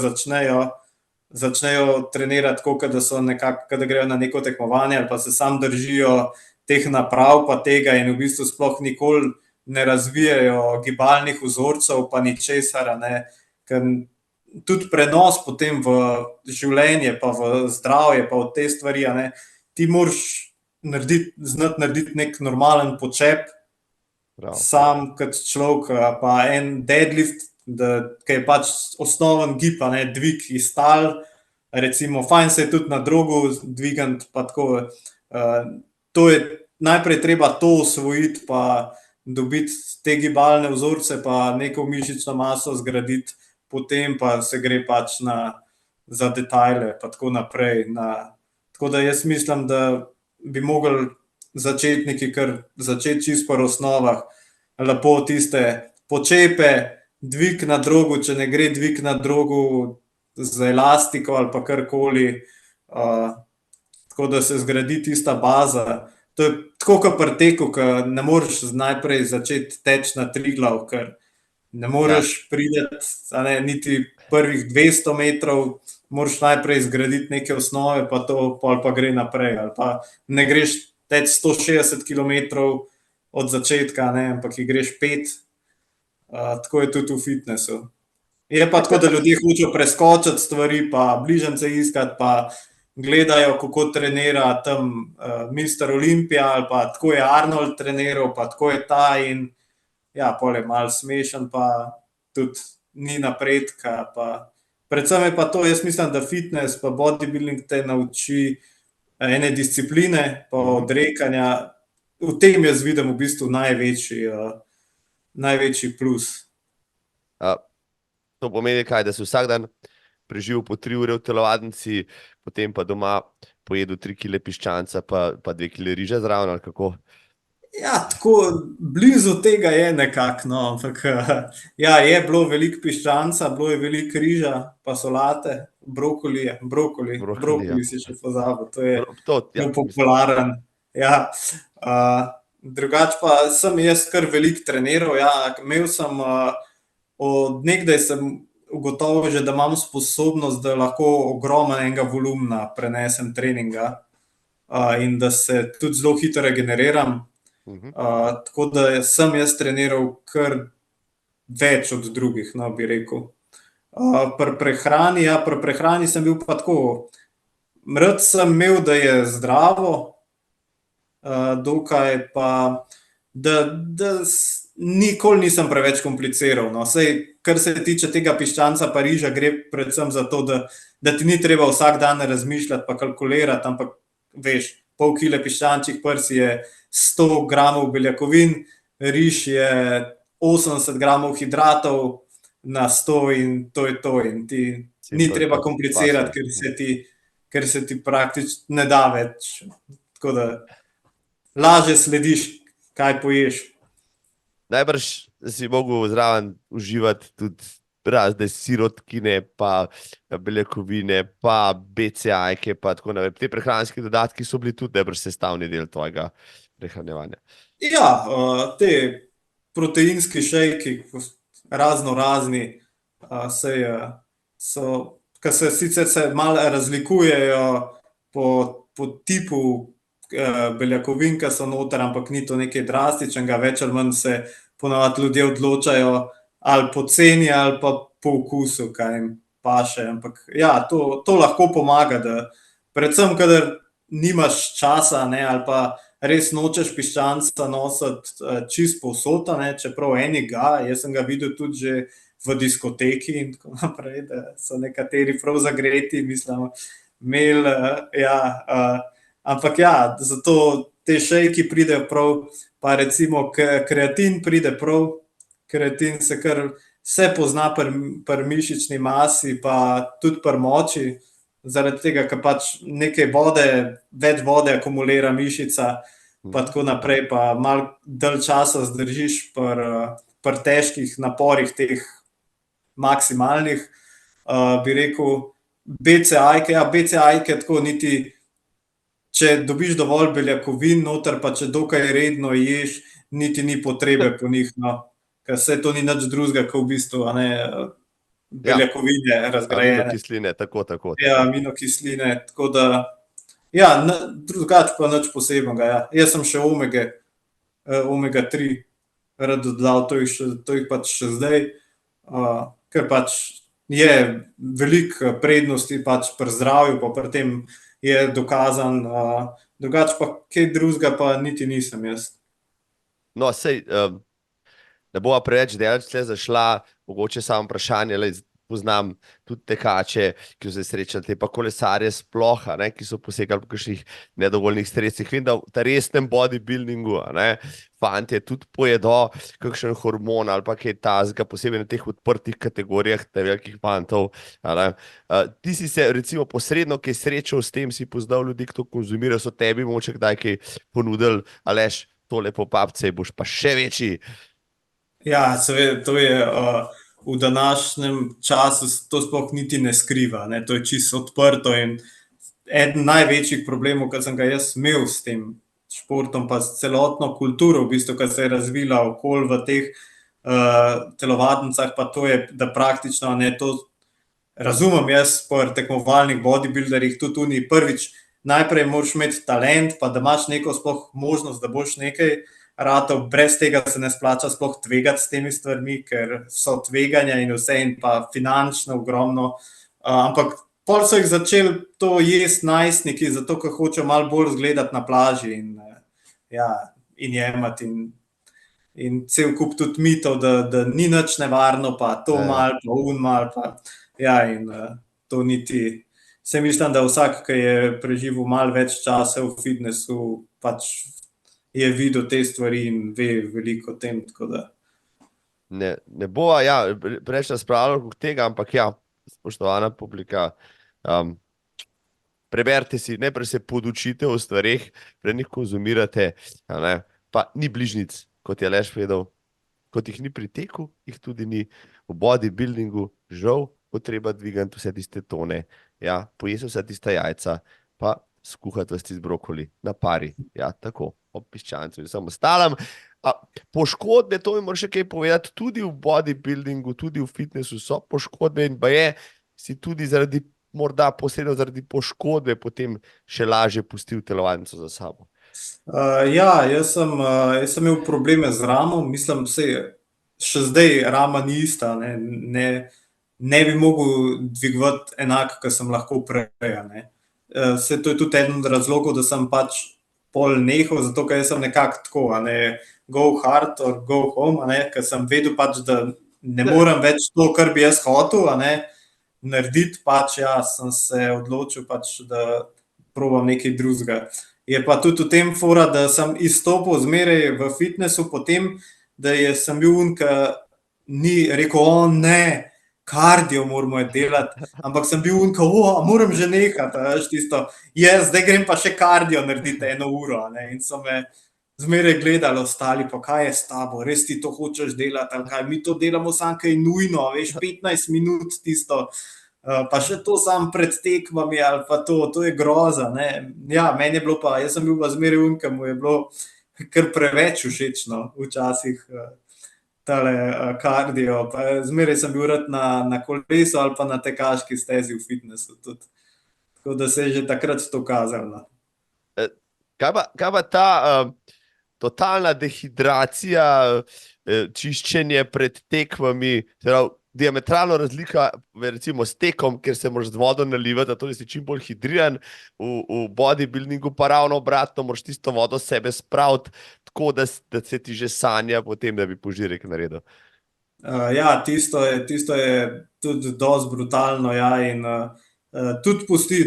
začnejo trenirati tako, da so nekako, da grejo na neko tekmovanje, ali pa se sam držijo teh naprav pa tega, in v bistvu sploh nikoli ne razvijajo gibalnih vzorcev pa ničesar, ker tudi prenos potem v življenje pa v zdravje pa v te stvari, ti moraš znati narediti nek normalen počep, sam kot človek, pa en deadlift, ki je pač osnoven gib, dvig iz tal, recimo, fajn se je tudi na drogu dvigant, pa tako. To je najprej treba to osvojiti, pa dobiti te gibalne vzorce, pa neko mišično maso zgraditi, potem pa se gre pač za detajle, pa tako naprej. Tako da jaz mislim, da bi mogli začetniki kar začeti čisto po osnovah, lepo tiste počepe, dvig na drogu, če ne gre dvig na drogu z elastiko ali pa karkoli, tako da se zgradi tista baza. To je tako kot pri teku, ko ne moreš najprej začeti teči na Triglav, ker ne moreš priti, niti prvih 200 metrov, moraš najprej zgraditi neke osnove, pa to pol pa gre naprej. Ali pa ne greš teči 160 kilometrov od začetka, ampak jih greš 5. Tako je tudi v fitnessu. Je pa tako, da ljudje hočejo preskočiti stvari, pa bližnjice iskati, pa gledajo, kako trenira tam Mr. Olympia, ali pa tako je Arnold treniral, pa tako je ta in ja, pol je malo smešen, pa tudi ni napredka. Predvsem je pa to, jaz mislim, da fitness pa bodybuilding te nauči ene discipline, pa odrekanja. V tem jaz vidim v bistvu največji plus. To pomeni kaj, da si vsak dan preživel po 3 ure v telovadnici, potem pa doma pojedel 3 kile piščanca, pa 2 kile riža zraven, ali kako? Ja, tako blizu tega je nekako, no, ampak ja, je bilo veliko piščanca, bilo je veliko riža, pa solate, brokoli si še pozabil, to je popularen. Ja, drugače pa sem jaz kar veliko treniral, ja, imel sem od nekdaj sem ugotovil že, da imam sposobnost, da lahko ogromnega volumna prenesem treninga in da se tudi zelo hitro regeneriram. Tako da sem jaz treniral kar več od drugih, no, bi rekel. Pri prehrani sem bil pa tako, rad sem imel, da je zdravo, dokaj pa, da nikoli nisem preveč kompliciral, no, saj, kar se tiče tega piščanca pa riža, gre predvsem za to, da ti ni treba vsak dan razmišljati pa kalkulirati, ampak veš, pol kile piščančjih prsi je 100 gramov beljakovin, riž je 80 gramov hidratov na 100 in to je to. In ti ni treba komplicirati, ker se ti praktično ne da več. Tako da lažje slediš, kaj poješ. Najbrž si mogel zraven uživati tudi razne sirotkine, pa beljakovine, pa BCA-jke, pa tako naprej. Te prehranski dodatki so bili tudi najbrž sestavni del tvojega prehranjevanja. Ja, te proteinski šejki, razno razni, ki se sicer malo razlikujejo po tipu beljakovin, ki so noter, ampak ni to nekaj drastičnega, več ali manj se ponavadi ljudje odločajo ali po ceni ali pa po okusu, kaj jim paše. Ampak ja, to lahko pomaga, da predvsem, kadar nimaš časa, ali pa res nočeš piščanca nositi čisto povsod, čeprav eni ga, jaz sem ga videl tudi že v diskoteki in tako naprej, da so nekateri prav zagreti, mislim, imeli, ampak ja, zato te šejki pridejo prav, pa recimo kreatin pride prav, kreatin se kar vse pozna pri mišični masi, pa tudi pri moči, zaradi tega, ker pač nekaj vode, več vode akumulira mišica, pa tako naprej, pa malo dalj časa zdržiš pri težkih naporih teh maksimalnih, bi rekel, BCA-jke tako niti, če dobiš dovolj beljakovin noter, pa če dokaj redno ješ, niti ni potrebe po njih, no, ker saj to ni nič drugega, kot v bistvu, beljakovine razgrajene. Aminokisline, tako. Ja, aminokisline, tako da, ja, drugače pa nič posebnega, ja. Jaz sem še omega 3 rad dodal, to jih pač še zdaj, ker pač je veliko prednosti pač pri zdravju, pa pri tem je dokazan, drugače pa kaj drugega pa niti nisem jaz. No, sej, ne bova preveč daleč tle zašla, mogoče samo vprašanje, poznam tudi tekače, ki so se srečali, te pa kolesarje sploh, a ne, ki so posegali po kakšnih nedovoljnih sredstvih. Vem, da v ta resnem bodybuildingu, a ne, fantje tudi pojedo kakšen hormon ali pa kaj tazga, posebej na teh odprtih kategorijah, te velikih fantov, a ne. Ti si se recimo posredno kaj srečal s tem, si poznal ljudi, ki to konzumirajo, so tebi mogoče kdaj kaj ponudili, Aleš, tole popapce, boš pa še večji. Ja, seveda, to je v današnjem času to sploh niti ne skriva, ne? To je čisto odprto in eden največjih problemov, ki sem ga jaz imel s tem športom, pa s celotno kulturo, v bistvu, ki se je razvila okoli v teh telovadnicah, pa to je, da praktično ne to razumem jaz pri tekmovalnih bodybuilderjih, tudi oni prvič, najprej moraš imeti talent, pa da imaš neko sploh možnost, da boš nekaj ratov, brez tega se ne splača sploh tvegati s temi stvarmi, ker so tveganja in vse in pa finančno ogromno, ampak pol so jih začeli to jesti najstniki, zato ker hočejo malo bolj izgledati na plaži in, ja, in jemati in cel kup tudi mitov, da ni nič nevarno, pa to malo, pa malo, pa ja, in to niti, se mislim, da vsak, ki je preživel malo več časa v fitnessu, pač je videl te stvari in ve veliko o tem, tako da. Ne bova, ja, preveč razpravljali okrog tega, ampak ja, spoštovana publika, preberite si, najprej se podučite o stvareh, prej njih konzumirate, a ne, pa ni bližnjic, kot je Aleš povedal, kot jih ni pri teku, jih tudi ni v bodybuildingu, žal, bo treba dvigati vse tiste tone, ja, pojesti vse tiste jajca, pa skuhati vas tisti brokoli na pari, ja, tako, ob piščancu in vsem ostalem. Poškodbe, to mi moraš še kaj povedati, tudi v bodybuildingu, tudi v fitnessu so poškodbe in baje si tudi zaradi, morda posebno zaradi poškodbe potem še lažje pustil telovadnico za sabo. Ja, jaz sem imel probleme z ramo, mislim, še zdaj rama ni ista, ne bi mogel dvigovati enako, kot sem lahko prej, ne. Saj to je tudi eden od razlogov, da sem pač pol nehal, zato ker jaz sem nekako tako, go hard or go home, ker sem vedel pač, da ne morem več to, kar bi jaz hotel, narediti, pač ja, sem se odločil pač, da probam nekaj drugega. Je pa tudi v tem fora, da sem izstopil zmeraj v fitnessu potem, da sem bil ki ni rekel, ne, kardio moramo delati, ampak sem bil moram že nehati, veš, tisto, zdaj grem pa še kardio narediti 1 uro, in so me zmeraj gledali ostali, pa kaj je s tabo, res ti to hočeš delati, ali kaj, mi to delamo samo kaj nujno, veš, 15 minut tisto, pa še to sam pred tekmami, ali pa to je groza, ne. Ja, meni je bilo pa, jaz sem bil pa zmeraj ki mu je bilo kar preveč všečno včasih, tale kardio, pa zmeraj sem bil rad na kolesu ali pa na tekaški stezi v fitnessu tudi. Tako da se je že takrat to kazalo. Kaj pa ta totalna dehidracija, čiščenje pred tekmami, diametralno razlika recimo s tekom, ker se moraš z vodo nalivati, da si čim bolj hidriran, v bodybuildingu pa ravno obratno, moraš tisto vodo sebe spraviti, tako da se ti že sanja potem, da bi požirek naredil. Ja, tisto je tudi dosti brutalno, ja, in tudi pusti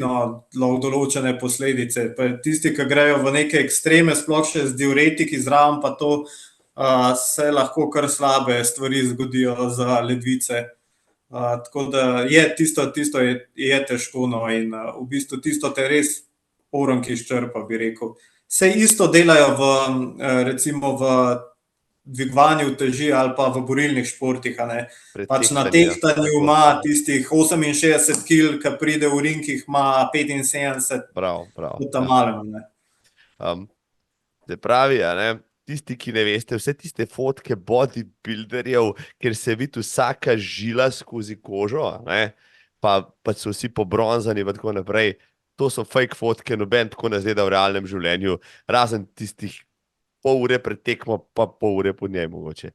določene posledice. Pa tisti, ki grejo v neke ekstreme, sploh še z diuretiki zraven, pa to se lahko kar slabe stvari zgodijo za ledvice. Tako da tisto je težko, in v bistvu tisto te res orenk izčrpa, bi rekel. Se isto delajo recimo v dvigovanju uteži ali pa v borilnih športih, pač na tehtanju ima tistih 68 kil, ki pride v ring, jih ima 75. Prav. Tudi ta malem, Se pravi, tisti, ki ne veste, vse tiste fotke bodybuilderjev, kjer se vidi vsaka žila skozi kožo, pa so vsi pobronzani in tako naprej, to so fake fotke, noben tako ne izgleda v realnem življenju, razen tistih pol ure pred tekmo, pa pol ure po njej mogoče.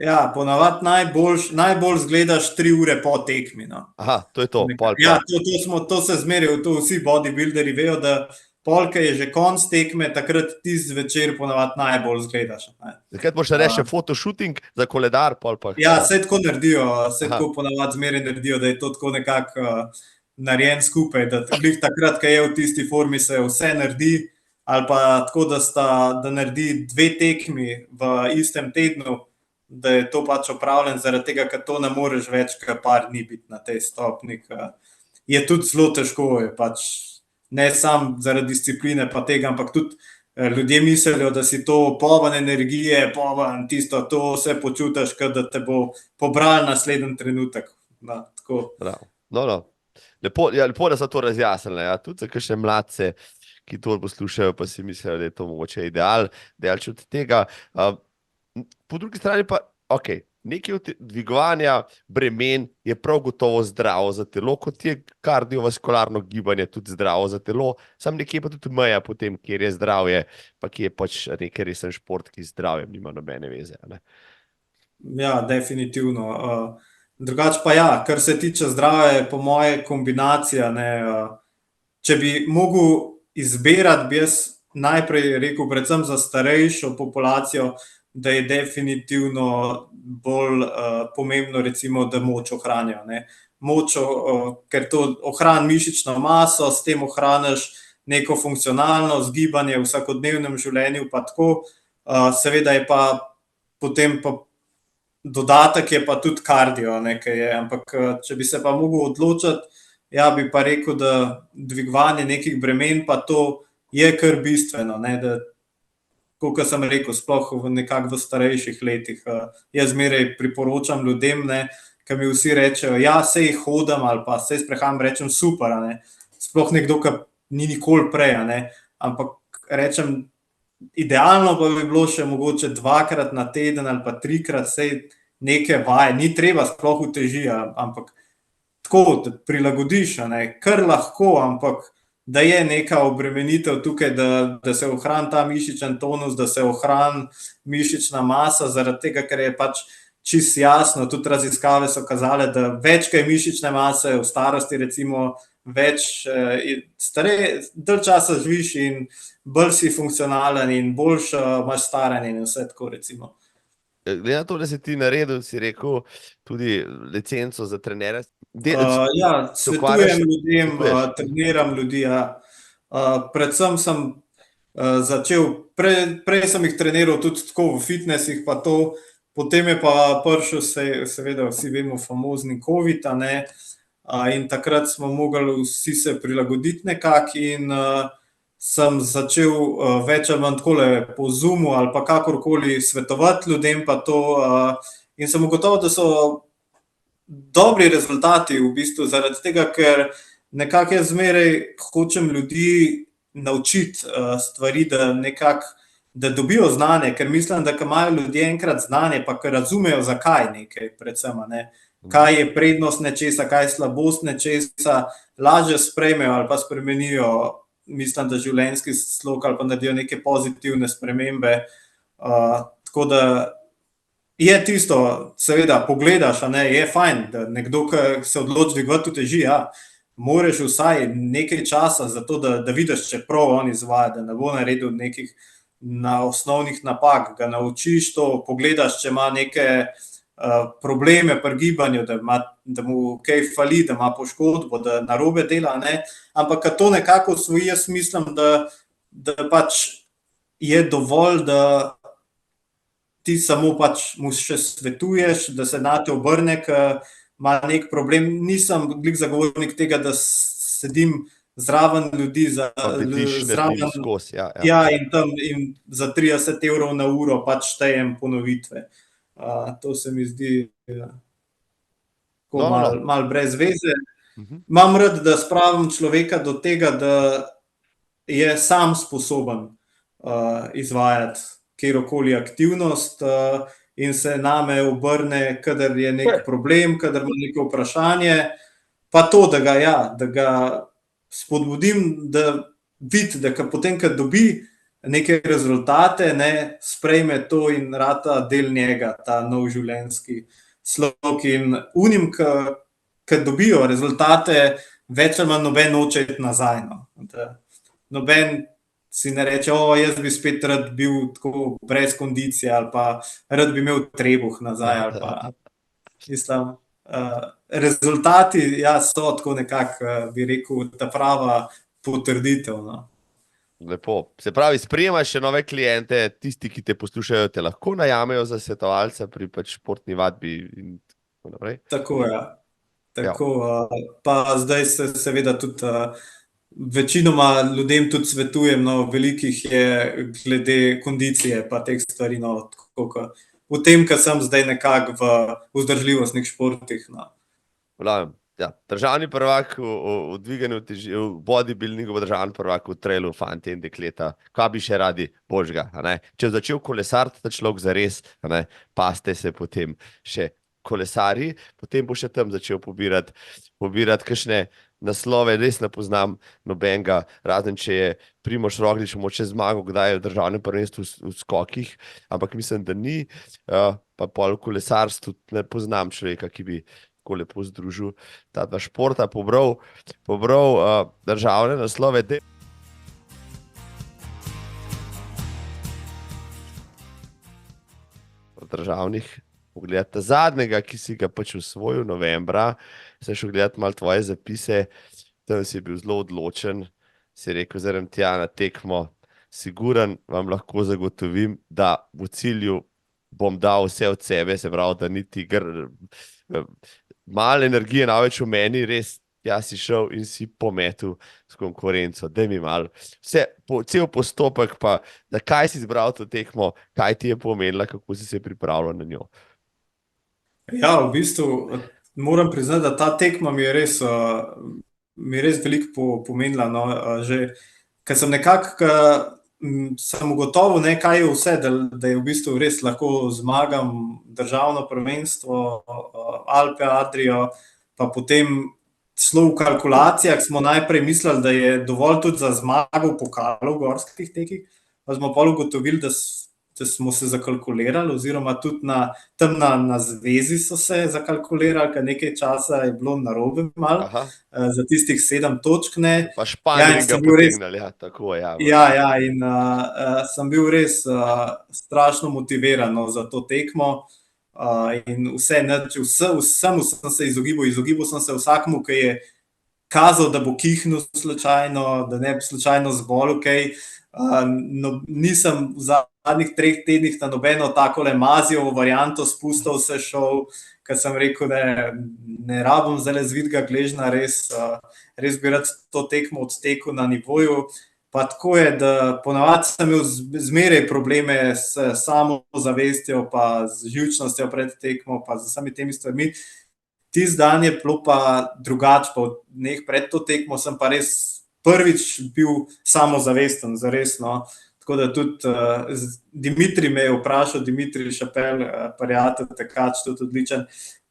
Ja, ponavadi najbolj izgledaš 3 ure po tekmi. Aha, to je to. Ja, to se zmeri, to vsi bodybuilderji vejo, da polka je že konc tekme, takrat tisti večer ponavadi najbolj zgledaš. Ne. Zakaj moraš reči fotoshooting za koledar? Ja, vse tako naredijo, vse Aha. tako ponavadi zmeraj naredijo, da je to tako nekako narejen skupaj, da glih takrat, ko je v tisti formi, se vse naredi, ali pa tako, da naredi 2 tekmi v istem tednu, da je to pač opravljen, zaradi tega, ker to ne moreš več, ker par dni biti na tej stopni, je tudi zelo težko, je pač ne samo zaradi discipline pa tega, ampak tudi ljudje mislijo, da si to poln energije, poln tisto, to vse počutiš, da te bo pobral naslednji trenutek. Da, tako. No. Lepo, da so to razjasnili. Ja. Tudi za kakšne mladce, ki to poslušajo, pa si mislijo, da je to mogoče ideal, delč od tega. Po drugi strani pa, nekaj od dvigovanja bremen je prav gotovo zdravo za telo, kot je kardiovaskularno gibanje tudi zdravo za telo, sam nekje pa tudi meja potem, kjer je zdravje, pa kjer je pač nekaj resen šport, ki z zdravjem nima nobene veze. Ne? Ja, definitivno. Drugače pa ja, kar se tiče zdravja, je po moje kombinacija. Ne, če bi mogel izbirati, bi jaz najprej rekel, predvsem za starejšo populacijo, da je definitivno bolj pomembno, recimo, da moč ohranijo. Ne. Moč, ker to ohrani mišično maso, s tem ohraniš neko funkcionalnost, gibanje v vsakodnevnem življenju, pa tako. Seveda je pa potem pa dodatek je pa tudi kardio, nekaj je, ampak če bi se pa mogel odločiti, ja, bi pa rekel, da dvigovanje nekih bremen pa to je kar bistveno, ne, da kot sem rekel, sploh nekako v starejših letih. Jaz zmeraj priporočam ljudem, ne, ki mi vsi rečejo, ja, sej hodim ali pa sej sprehajam, rečem super, ne. Sploh nekdo, ki ni nikoli prej, ne. Ampak rečem, idealno pa bi bilo še mogoče 2-krat na teden ali pa 3-krat, sej neke vaje, ni treba sploh v teži, ampak tako, da prilagodiš, ne, kar lahko, ampak da je neka obremenitev tukaj, da se ohrani ta mišičen tonus, da se ohrani mišična masa, zaradi tega, ker je pač čisto jasno, tudi raziskave so kazale, da več kaj mišične mase v starosti, recimo, več dalj časa živiš in bolj si funkcionalen in boljš imaš staranje in vse tako, recimo. Glede na to, da si ti naredil, si rekel, tudi licenco za trenere. Ja, svetujem ljudem, treniram ljudi, ja. Predvsem sem začel, prej sem jih treniral tudi tako v fitnesih pa to, potem je pa prišel, seveda vsi vemo, famozni COVID, ne, in takrat smo mogli vsi se prilagoditi nekako in sem začel več ali manj takole po Zoomu ali pa kakorkoli svetovati ljudem pa to in sem ugotovil, da so dobri rezultati v bistvu, zaradi tega, ker nekako jaz zmeraj hočem ljudi naučiti stvari, da nekako, da dobijo znanje, ker mislim, da ko imajo ljudje enkrat znanje, pa ker razumejo, zakaj nekaj predvsem, ne, kaj je prednost nečesa, kaj je slabost nečesa, lažje sprejmejo ali pa spremenijo, mislim, da življenjski slog ali pa naredijo neke pozitivne spremembe, tako da je tisto, seveda, pogledaš, ne, je fajn, da nekdo, ki se odloči dvigovati teži, ja, moraš vsaj nekaj časa za to, da vidiš, če prav on izvaja, da ne bo naredil nekih osnovnih napak, ga naučiš to, pogledaš, če ima neke probleme pri gibanju, da mu kaj fali, da ima poškodbo, da narobe dela, ne, ampak to nekako osvoji, jaz mislim, da pač je dovolj, da ti samo pač mu še svetuješ, da se nate obrne, ker ima nek problem. Nisem glih zagovornik tega, da sedim zraven ljudi, in za 30 € na uro pač štejem ponovitve. To se mi zdi malo brez veze. Imam rad, da spravim človeka do tega, da je sam sposoben izvajati kjerokoli aktivnost in se name obrne, kadar je nek problem, kadar ima neko vprašanje, pa to, da ga spodbudim, da vidi, da potem, ko dobi neke rezultate, ne, sprejme to in rata del njega, ta nov življenjski slog in unim, ki dobijo rezultate, več ali manj noben noče iti nazaj, no. noben si ne reče, jaz bi spet rad bil tako brez kondicije ali pa rad bi imel trebuh nazaj ali pa mislim, rezultati so tako nekako, bi rekel, ta prava potrditev. No. Lepo. Se pravi, sprejemaš še nove kliente, tisti, ki te poslušajo, te lahko najamejo za svetovalca pri športni vadbi in tako naprej. Tako je. Tako, pa zdaj se seveda tudi večinoma ljudem tudi svetujem, no, velikih je glede kondicije pa teh stvari, no, tako v tem, kar sem zdaj nekako v vzdržljivostnih športih. No. Ja, državni prvak v dviganju teži, v bodybuildingu, državni prvak v trailu, fanti in dekleta, kaj bi še radi božga. Če je začel kolesariti ta človek zares, pa ste se potem še kolesari, potem bo še tam začel pobirati kakšne naslove, res ne poznam nobenega, razen če je Primož Roglič moče zmagal, kdaj je v državnem prvenstvu v skokih, ampak mislim, da ni, pa pol v kolesarstvu ne poznam človeka, ki bi tako lepo združil ta dva športa, pobral državne naslove. Državnih pogledati zadnjega, ki si ga pač usvojil novembra, sem šel gledati malo tvoje zapise, tam si bil zelo odločen, si rekel, zarem tja na tekmo, siguran vam lahko zagotovim, da v cilju bom dal vse od sebe, se pravi, da niti malo energije največ v meni, res, si šel in si pometel s konkurenco, daj mi malo. Cel postopek pa, da kaj si izbral to tekmo, kaj ti je pomenila, kako si se pripravljal na njo? Ja, v bistvu moram priznati, da ta tekma mi je res veliko pomenila, no, že, ker sem nekako sem ugotovil, kaj je vse, da je v bistvu res lahko zmagam državno prvenstvo, Alpe Adrio, pa potem celo v kalkulacijah smo najprej mislili, da je dovolj tudi za zmago v pokalu v gorskih tekih, pa smo pol ugotovili, da smo se zakalkulirali, oziroma tudi tam na zvezi so se zakalkulirali, ker nekaj časa je bilo narobe malo, za tistih 7 točk. Pa Španiji ga potegnali, tako je. Ja, in sem bil res strašno motiviran za to tekmo in vsemu sem se izogibal sem se vsakmu, ki je kazal, da bo kihnil slučajno, da ne bi slučajno zbolel kaj. Nisem v zadnjih 3 tednih na nobeno takole mazijovo varianto spustil se šel, ker sem rekel, da ne rabim zdaj zvitega gležna, res bi rad to tekmo odtekel na nivoju. Pa tako je, da ponavadi sem imel zmeraj probleme s samozavestjo, pa z živčnostjo pred tekmo, pa z vsemi temi stvarmi. Tisti dan je bilo pa drugače, pa v dneh pred to tekmo sem pa res prvič bil samozavesten, zares, no. Tako da tudi Dimitrij me je vprašal, Dimitrij Šapel, prijatelj, tekač, tudi odličen,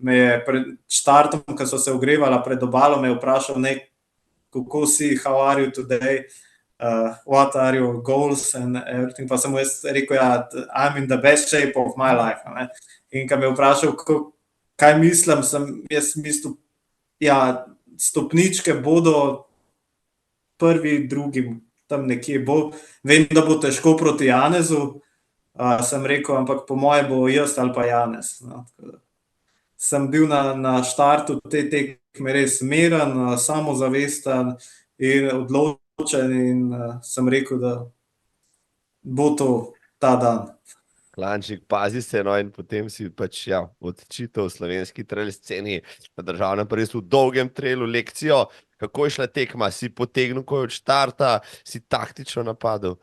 me je pred štartom, ko so se ogrevala pred obalo, me je vprašal, kako si, how are you today, what are your goals and everything, pa sem mu jaz rekel, I'm in the best shape of my life. In ko me je vprašal, kaj mislim, sem jaz mislil, stopničke bodo prvi, drugim, tam nekje bo. Vem, da bo težko proti Janezu, sem rekel, ampak po moje bo jaz ali pa Janez. No. Sem bil na štartu te tekme res miren, samozavesten in odločen in sem rekel, da bo to ta dan. Klančnik, pazi se, no, in potem si pač odčitev v slovenski trail sceni na državnem prvenstvu v dolgem trailu lekcijo. Kako je šla tekma? Si potegnil, ko je od štarta, si taktično napadel?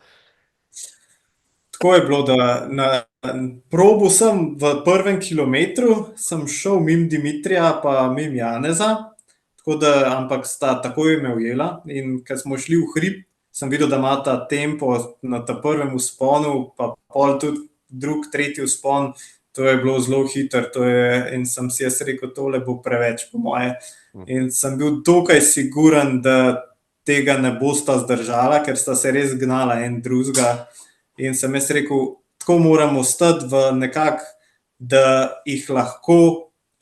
Tako je bilo, da na probu sem v prvem kilometru, sem šel mimo Dimitrija pa mimo Janeza, ampak sta takoj me ujela in ko smo šli v hrib, sem videl, da ima ta tempo na ta prvem vzponu, pa pol tudi drug, tretji vzpon, to je bilo zelo hiter, in sem si jaz rekel, tole bo preveč po moje. In sem bil dokaj siguren, da tega ne bosta zdržala, ker sta se res gnala en drugega. In sem jaz rekel, tako moram ostati v nekako, da jih lahko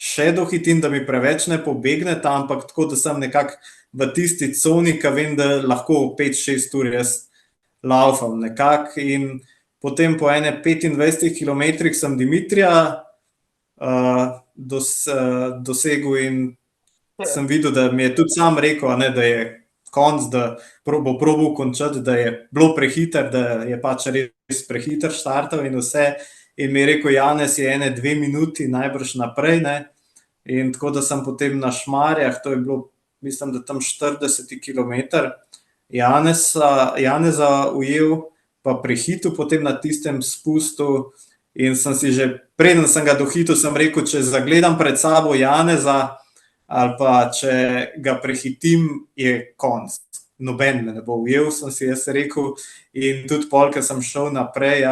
še dohitim, da mi preveč ne pobegneta, ampak tako, da sem nekako v tisti coni, ki vem, da lahko 5-6 ur jaz laufam nekako in potem po ene 25 km sem Dimitrija dosegel in sem videl, da mi je tudi sam rekel, ne, da je konc, da bo probal končati, da je bilo prehiter, da je pač res prehiter štartal in vse. In mi je rekel, Janez je 1-2 minuti najbrž naprej, ne. In tako da sem potem na Šmarjah, to je bilo, mislim, da tam 40 km, Janeza ujel, pa prehitil potem na tistem spustu in sem si že, preden sem ga dohitil, sem rekel, če zagledam pred sabo Janeza ali pa če ga prehitim, je konc. Noben me ne bo ujel, sem si jaz rekel. In tudi pol, ko sem šel naprej,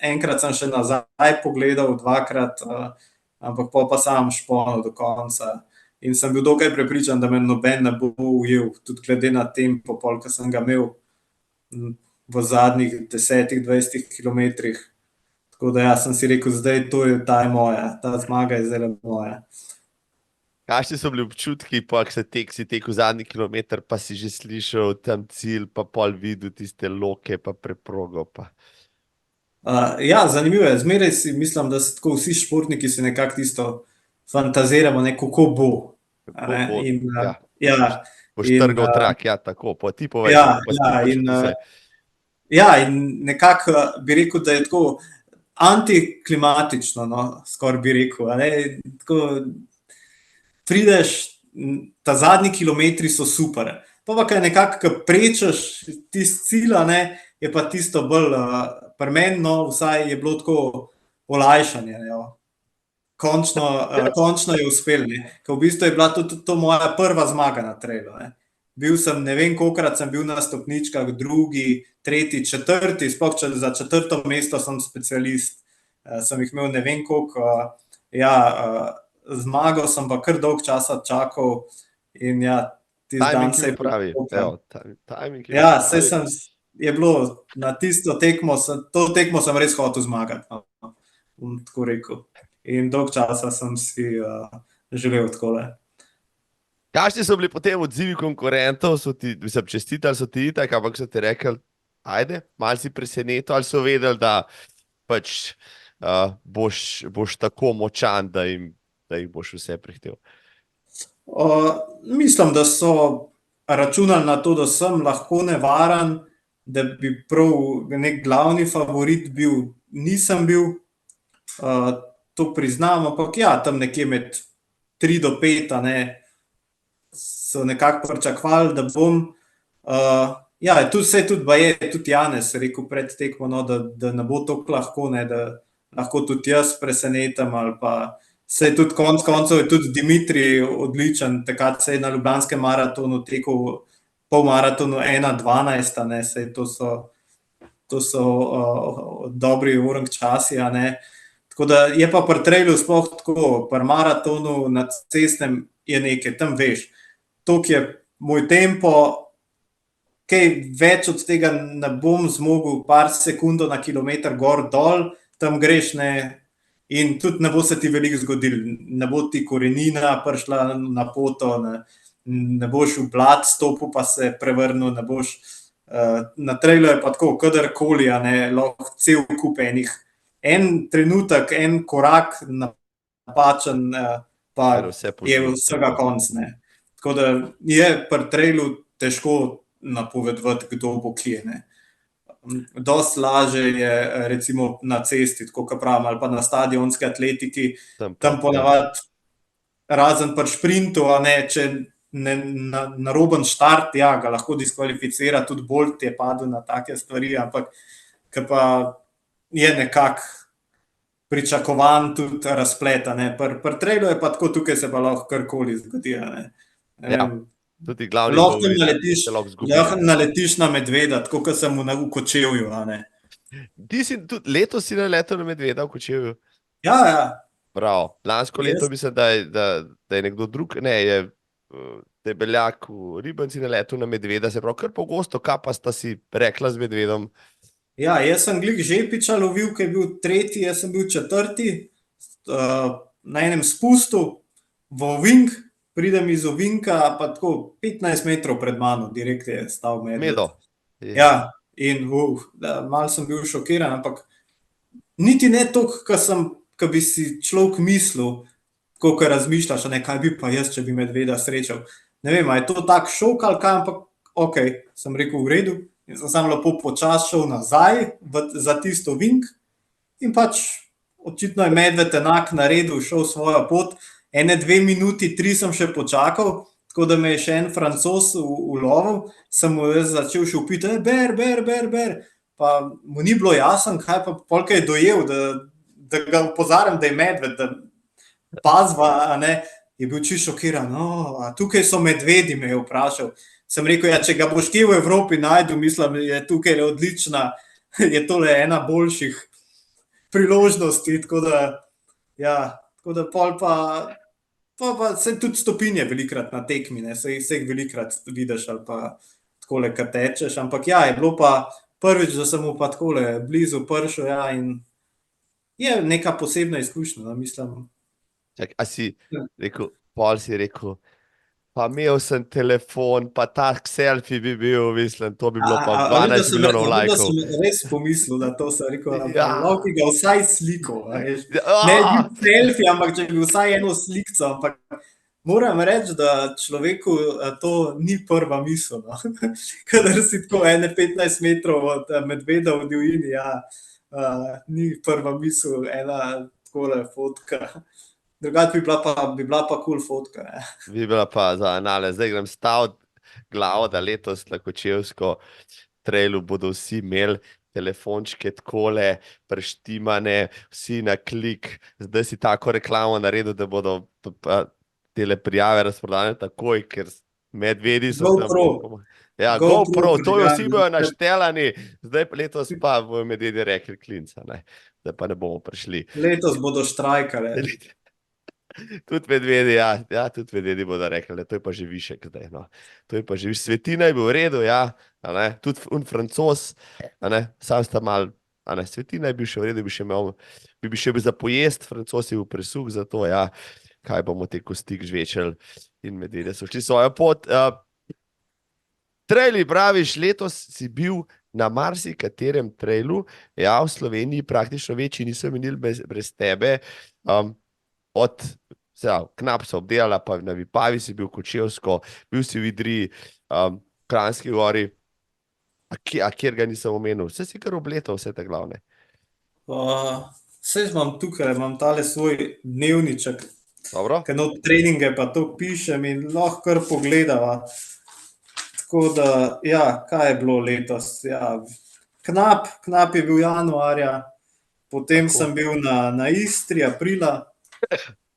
enkrat sem še nazaj pogledal, dvakrat, ampak pol pa sam šponil do konca. In sem bil dokaj prepričan, da me noben ne bo ujel, tudi glede na tempo, pol, ko sem ga imel v zadnjih 10-20 kilometrih. Tako da sem si rekel, zdaj ta je moja, ta zmaga je zelo moja. Kakšni so bili občutki, ko si tekel zadnji kilometer, pa si že slišal tam cilj, pa pol videl tiste loke, pa preprogo? Ja, zanimivo je. Zmeraj si mislim, da se tako vsi športniki si nekako tisto fantaziramo, kako bo. Boš trgal trak, tako, pa ti povej. In nekako bi rekel, da je tako antiklimatično, skoraj bi rekel. Tako prideš, ta zadnji kilometri so super. Pa kaj nekako, ko prečeš tisti cilj, je pa tisto bolj pri meni, vsaj je bilo tako olajšanje. Končno je uspel. Ker v bistvu je bila to moja prva zmaga na trailu. Bil sem, ne vem kolikrat sem bil na stopničkah, drugi, tretji, četrti, sploh za četrto mesto sem specialist. Sem jih imel ne vem koliko, zmagal sem pa kar dolg časa čakal in tisti dan se je pravi. Saj je bilo na tisto tekmo, to tekmo sem res hotel zmagati, bom tako rekel. In dolg časa sem si želel takole. Kakšni so bili potem odzivi konkurentov, čestitali so ti itak, ampak so ti rekli, ajde, malo si presenetil, ali so vedeli, da pač boš tako močan, da jih boš vse prihtel? Mislim, da so računali na to, da sem lahko nevaren, da bi prav nek glavni favorit bil, nisem bil, to priznam, ampak tam nekje med 3 do 5, so nekako pričakovali, da bom. Tudi Janez rekel pred tekmo, da ne bo tako lahko, da lahko tudi jaz presenetim ali pa se tudi konec koncev je tudi Dimitrij odličen, takrat se je na Ljubljanskem maratonu tekel polmaratonu 1:12, saj to so dobri urnik časi, Tako da je pa pri trailu sploh tako, pri maratonu na cestnem je nekaj, tam veš, toliko je moj tempo, kaj več od tega ne bom zmogel, par sekund na kilometer gor dol, tam greš, in tudi ne bo se ti veliko zgodilo, ne bo ti korenina prišla na poto, ne boš v blat stopil pa se prevrnil, ne boš, na trailu je pa tako, kadarkoli, lahko cel kup enih, en trenutek, en korak napačen, pa je vsega konc, Tako da je pri trailu težko napovedovati, kdo bo kje, Dosti lažje je recimo na cesti, tako kot pravim, ali pa na stadionski atletiki, tam ponavadi, razen pri šprintu, če naroben štart, ga lahko diskvalificira, tudi Bolt je padel na take stvari, ampak ki pa je nekako pričakovan tudi razplet, pri trailu je pa tako, tukaj se pa lahko karkoli zgodi, Tudi glavni lahko naletiš na medveda, tako kot sem v Kočevju. Ti si tudi letos si naletel na medveda v Kočevju? Ja. Prav, lansko leto mislim, da je nekdo drug, je Debeljak v Ribanci naletel na medveda, se pravi, kar pogosto, kaj pa sta si rekla z medvedom? Jaz sem glih Žepiča lovil, ki je bil tretji, jaz sem bil četrti, na enem spustu, v ovink, pridem iz ovinka, pa tako 15 metrov pred mano, direkt je stal medved. Medo. Ja, in malo sem bil šokiran, ampak niti ne toliko, ko bi si človek mislil, ko razmišljaš, ne, kaj bi pa jaz, če bi medveda srečal. Ne vem, je to tak šok ali kaj, ampak ok, sem rekel v redu in sem samo lepo počas šel nazaj za tisto vink in pač očitno je medved enak naredil, šel svojo pot, 1-2 minuti, 3 sem še počakal, tako da me je še en Francoz ulovil, sem mu začel še upiti, ber, pa mu ni bilo jasno, kaj pa polk je dojel, da ga opozarjam, da je medved, da pazva, a ne, je bil čisto šokiran, a tukaj so medvedi, me je vprašal. Sem rekel, ja, če ga boš kje v Evropi najdu, mislim, je tukaj odlična, je tole ena boljših priložnosti, tako da pol pa se tudi stopinje velikrat na tekmi, ne, se jih velikrat vidiš ali pa takole, kad tečeš, ampak ja, je bilo pa prvič, da sem mu pa takole blizu prišel, ja, in je neka posebna izkušnja, mislim. Čak, a si rekel, pol si rekel, pa imel sem telefon, pa tak selfie bi bil, mislim, to bi bilo pa 12 milijonov lajkov. Da sem res pomislil, da to sem rekel, Ja. lahko ga vsaj sliko, ne bi selfie, ampak če bi vsaj eno slikco, ampak moram reči, da človeku to ni prva misel, no. Kadar si tako 15 metrov od medveda v divjini, ja, ni prva misel ena takole fotka. Drugače bi bila pa cool fotka. Ja. Bi bila pa za anale. Zdaj grem staviti glavo, da letos na Kočevsko trailu bodo vsi imeli telefončke takole preštimane, vsi na klik. Zdaj si tako reklamo naredil, da bodo tele prijave razprodane takoj, ker medvedi so GoPro. Ja, GoPro, to je vsi bojo naštelani. Zdaj letos pa bojo medvedi rekli klinca, ne. Zdaj pa ne bomo prišli. Letos bodo štrajkale. Tudi medvedi, ja, tudi medvedi bodo rekli, da to je pa že višek zdaj, no. To je pa že Svetina je bil v redu, ja, a ne, tudi Francoz, a ne, sam sta mal, a ne, Svetina je bil še v redu, bi še za pojest, Francoz je bil presuh, zato ja, kaj bomo te kosti žvečali in medvede so šli svojo pot. Traili, praviš, letos si bil na marsikaterem trailu, ja, v Sloveniji praktično večji niso menili brez tebe, od Knapsa obdelala, pa na Vipavi si bil Kočevsko, bil si v Idriji, Kranjski gori, a kjer ga nisem omenil, vse si kar obletal, vse te glavne. Vse imam tukaj, imam tale svoj dnevniček, ker no treninge pa to pišem in lahko kar pogledava. Tako da, ja, kaj je bilo letos, ja, Knap je bil januarja, potem sem bil na Istri, aprila,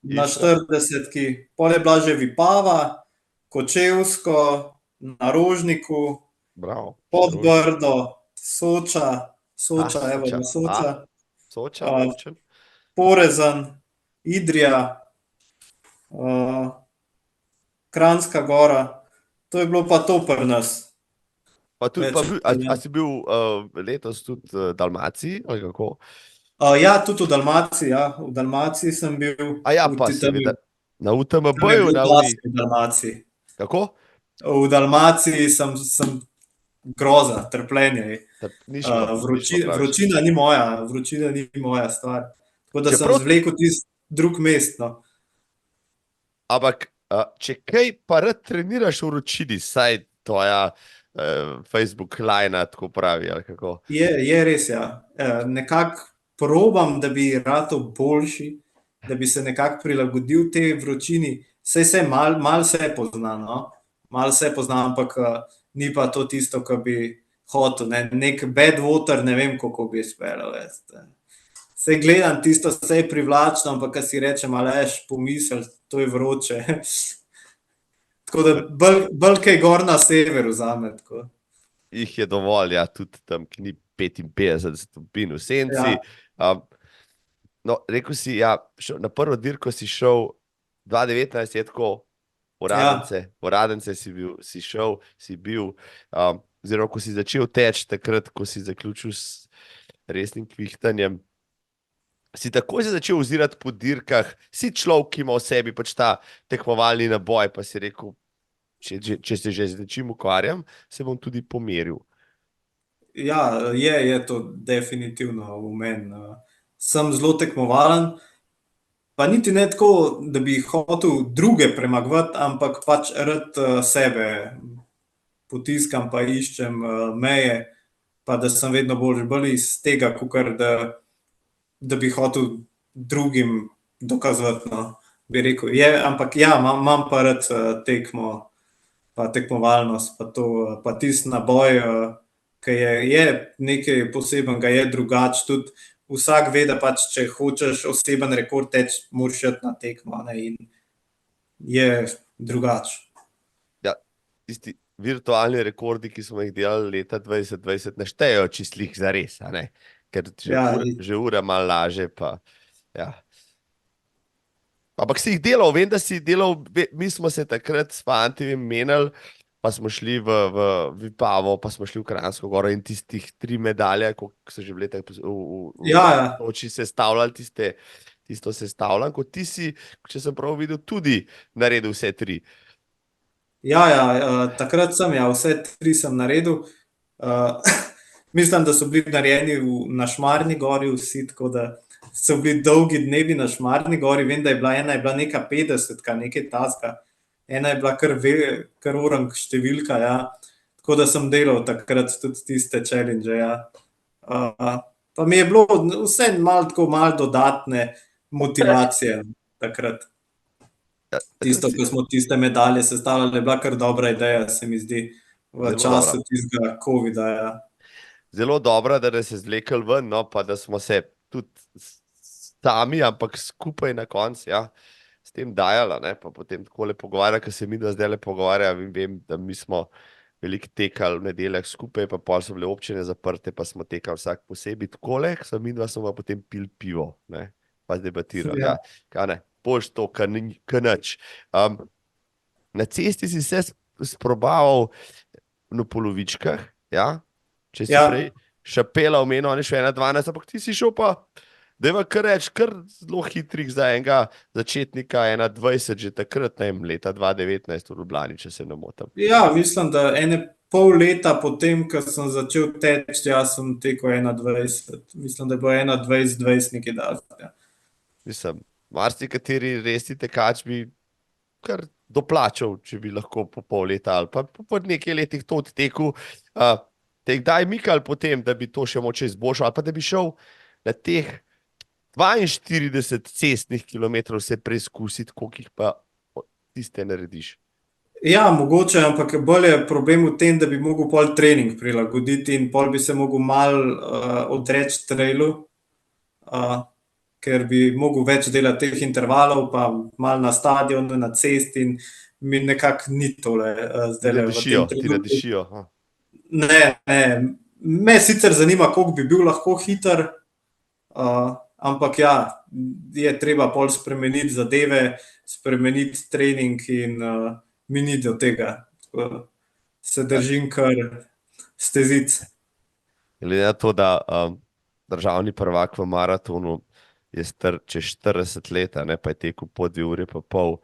na 40-ki, pol je bila že Vipava, Kočevsko, na Rožniku, Podbrdo, Soča, evo na Soča, Porezan, Idrija, Kranjska gora, to je bilo pa to pri nas. A si bil letos tudi v Dalmaciji, ali kako? Ja, tudi v Dalmaciji, ja. V Dalmaciji sem bil. Ja, pa seveda. Na UTMB-ju, na Dalmaciji. Kako? V Dalmaciji sem groza, trpljenje. Vročina ni moja stvar. Tako da sem zvlekel tisti drug mest, no. Ampak, če kaj pa rad treniraš v vročini, saj tvoja Facebook lajna tako pravi, ali kako? Je res, ja. Nekako probam, da bi ratal boljši, da bi se nekako prilagodil tej vročini. Saj malo se pozna, no. Malo se pozna, ampak ni pa to tisto, ko bi hotel. Nek bad water, ne vem, kako bi speljal. Saj gledam tisto, saj je privlačno, ampak ko si rečem, aleš, pomisel, to je vroče. Tako da bolj kaj gor na severu zame. Tako. Jih je dovolj, ja, tudi tam, ki ni 55 stopinj v senci. No, rekel si, ja, na prvo dirko si šel 2019, je tako, Radence si šel, oziroma ko si začel teči takrat, ko si zaključil s resnim kvihtanjem. si takoj se začel ozirati po dirkah, si človek, ki ima v sebi pač ta tekmovalni naboj, pa si rekel, če se že z nečim ukvarjam, se bom tudi pomeril. Ja, je to definitivno v meni. Sem zelo tekmovalen, pa niti ne tako, da bi hotel druge premagovati, ampak pač rad sebe potiskam, pa iščem meje, pa da sem vedno bolj iz tega, kakor da bi hotel drugim dokazati, no, bi rekel. Ampak ja, imam pa rad tekmo, pa tekmovalnost, pa to, pa tisti naboj, ki je nekaj posebenega, je drugače. Tudi vsak ve, da pač, če hočeš oseben rekord teči, moraš iti na tekmo, ne, in je drugače. Ja, tisti virtualni rekordi, ki smo jih delali leta 2020, ne štejejo čislih za res, a ne? Ker že ura malo laže, pa ja. Ampak si jih delal, vem, da si delal, mi smo se takrat s fanti menili, pa smo šli v Vipavo, pa smo šli v Kranjsko goro in tistih 3 medalje, ko so že bile tako v oči sestavljali tisto sestavljanko, ti si, če sem prav videl, tudi naredil vse 3. Ja, takrat sem, vse 3 sem naredil. Mislim, da so bili narejeni na Šmarni gori vsi, tako da so bili dolgi dnevi na Šmarni gori. Vem, da ena je bila neka 50-ka, nekaj takega. Ena je bila kar orang številka, ja. Tako da sem delal takrat tudi tiste challenge, ja. Pa mi je bilo vse malo dodatne motivacije takrat. Tisto, ko smo tiste medalje sestavljali, je bila kar dobra ideja, se mi zdi, v času tistega covida, ja. Zelo dobra, da se zvlekli ven, no, pa da smo se tudi sami, ampak skupaj na koncu, ja, s tem dajala, ne, pa potem takole pogovarja, ker se mi da zdaj le pogovarja, vem, da mi smo veliko tekali v nedeljah skupaj, pa pol so bile občine zaprte, pa smo tekali vsak posebej takole, mi dva smo pa potem pil pivo, ne, pa debatirali, ja, kaj ne, boljš to, kar nič. Na cesti si se sprobaval na polovičkah, ja, če si prej Šapela omenil, on je šel 1:12, ampak ti si šel pa, dajva kar reči, kar zelo hitrih za enega začetnika, 1:20, že takrat, ne vem, leta 2019 v Ljubljani, če se ne motim. Ja, mislim, da pol leta potem, ko sem začel teči, jaz sem tekel 1:20. Mislim, da je bilo 1:20 nekaj dazga. Mislim, marsikateri resni tekač bi kar doplačal, če bi lahko po pol leta ali pa po nekaj letih to odtekel. Te kdaj mikal potem, da bi to še moče izboljšal, ali pa da bi šel na teh 42 cestnih kilometrov se preizkusiti, koliko jih pa tiste narediš? Ja, mogoče, ampak bolj je problem v tem, da bi mogel pol trening prilagoditi in pol bi se mogel malo odreči trailu, ker bi mogel več delati teh intervalov, pa malo na stadionu, na cesti in mi nekako ni tole zdaj. Ti ne dišijo. Ne, me sicer zanima, koliko bi bil lahko hiter, ampak ja, je treba pol spremeniti zadeve, spremeniti trening in mi ni do tega. Se držim kar stezic. Glede na to, da državni prvak v maratonu je star čez 40 let, pa je tekel po 2 uri pa pol,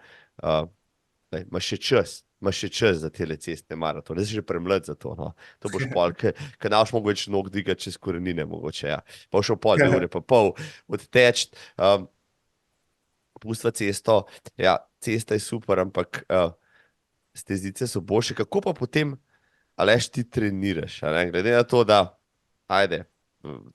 imaš še čas za tele cestne maratone, si že premlad za to, no. To boš pol, ker ne boš mogel več nog digati čez korenine, mogoče, ja. Pa šel pol 2 ure pa pol odteči, pustva cesto, ja, cesta je super, ampak stezice so boljše. Kako pa potem, Aleš, ti treniraš, a ne? Glede na to, da, ajde,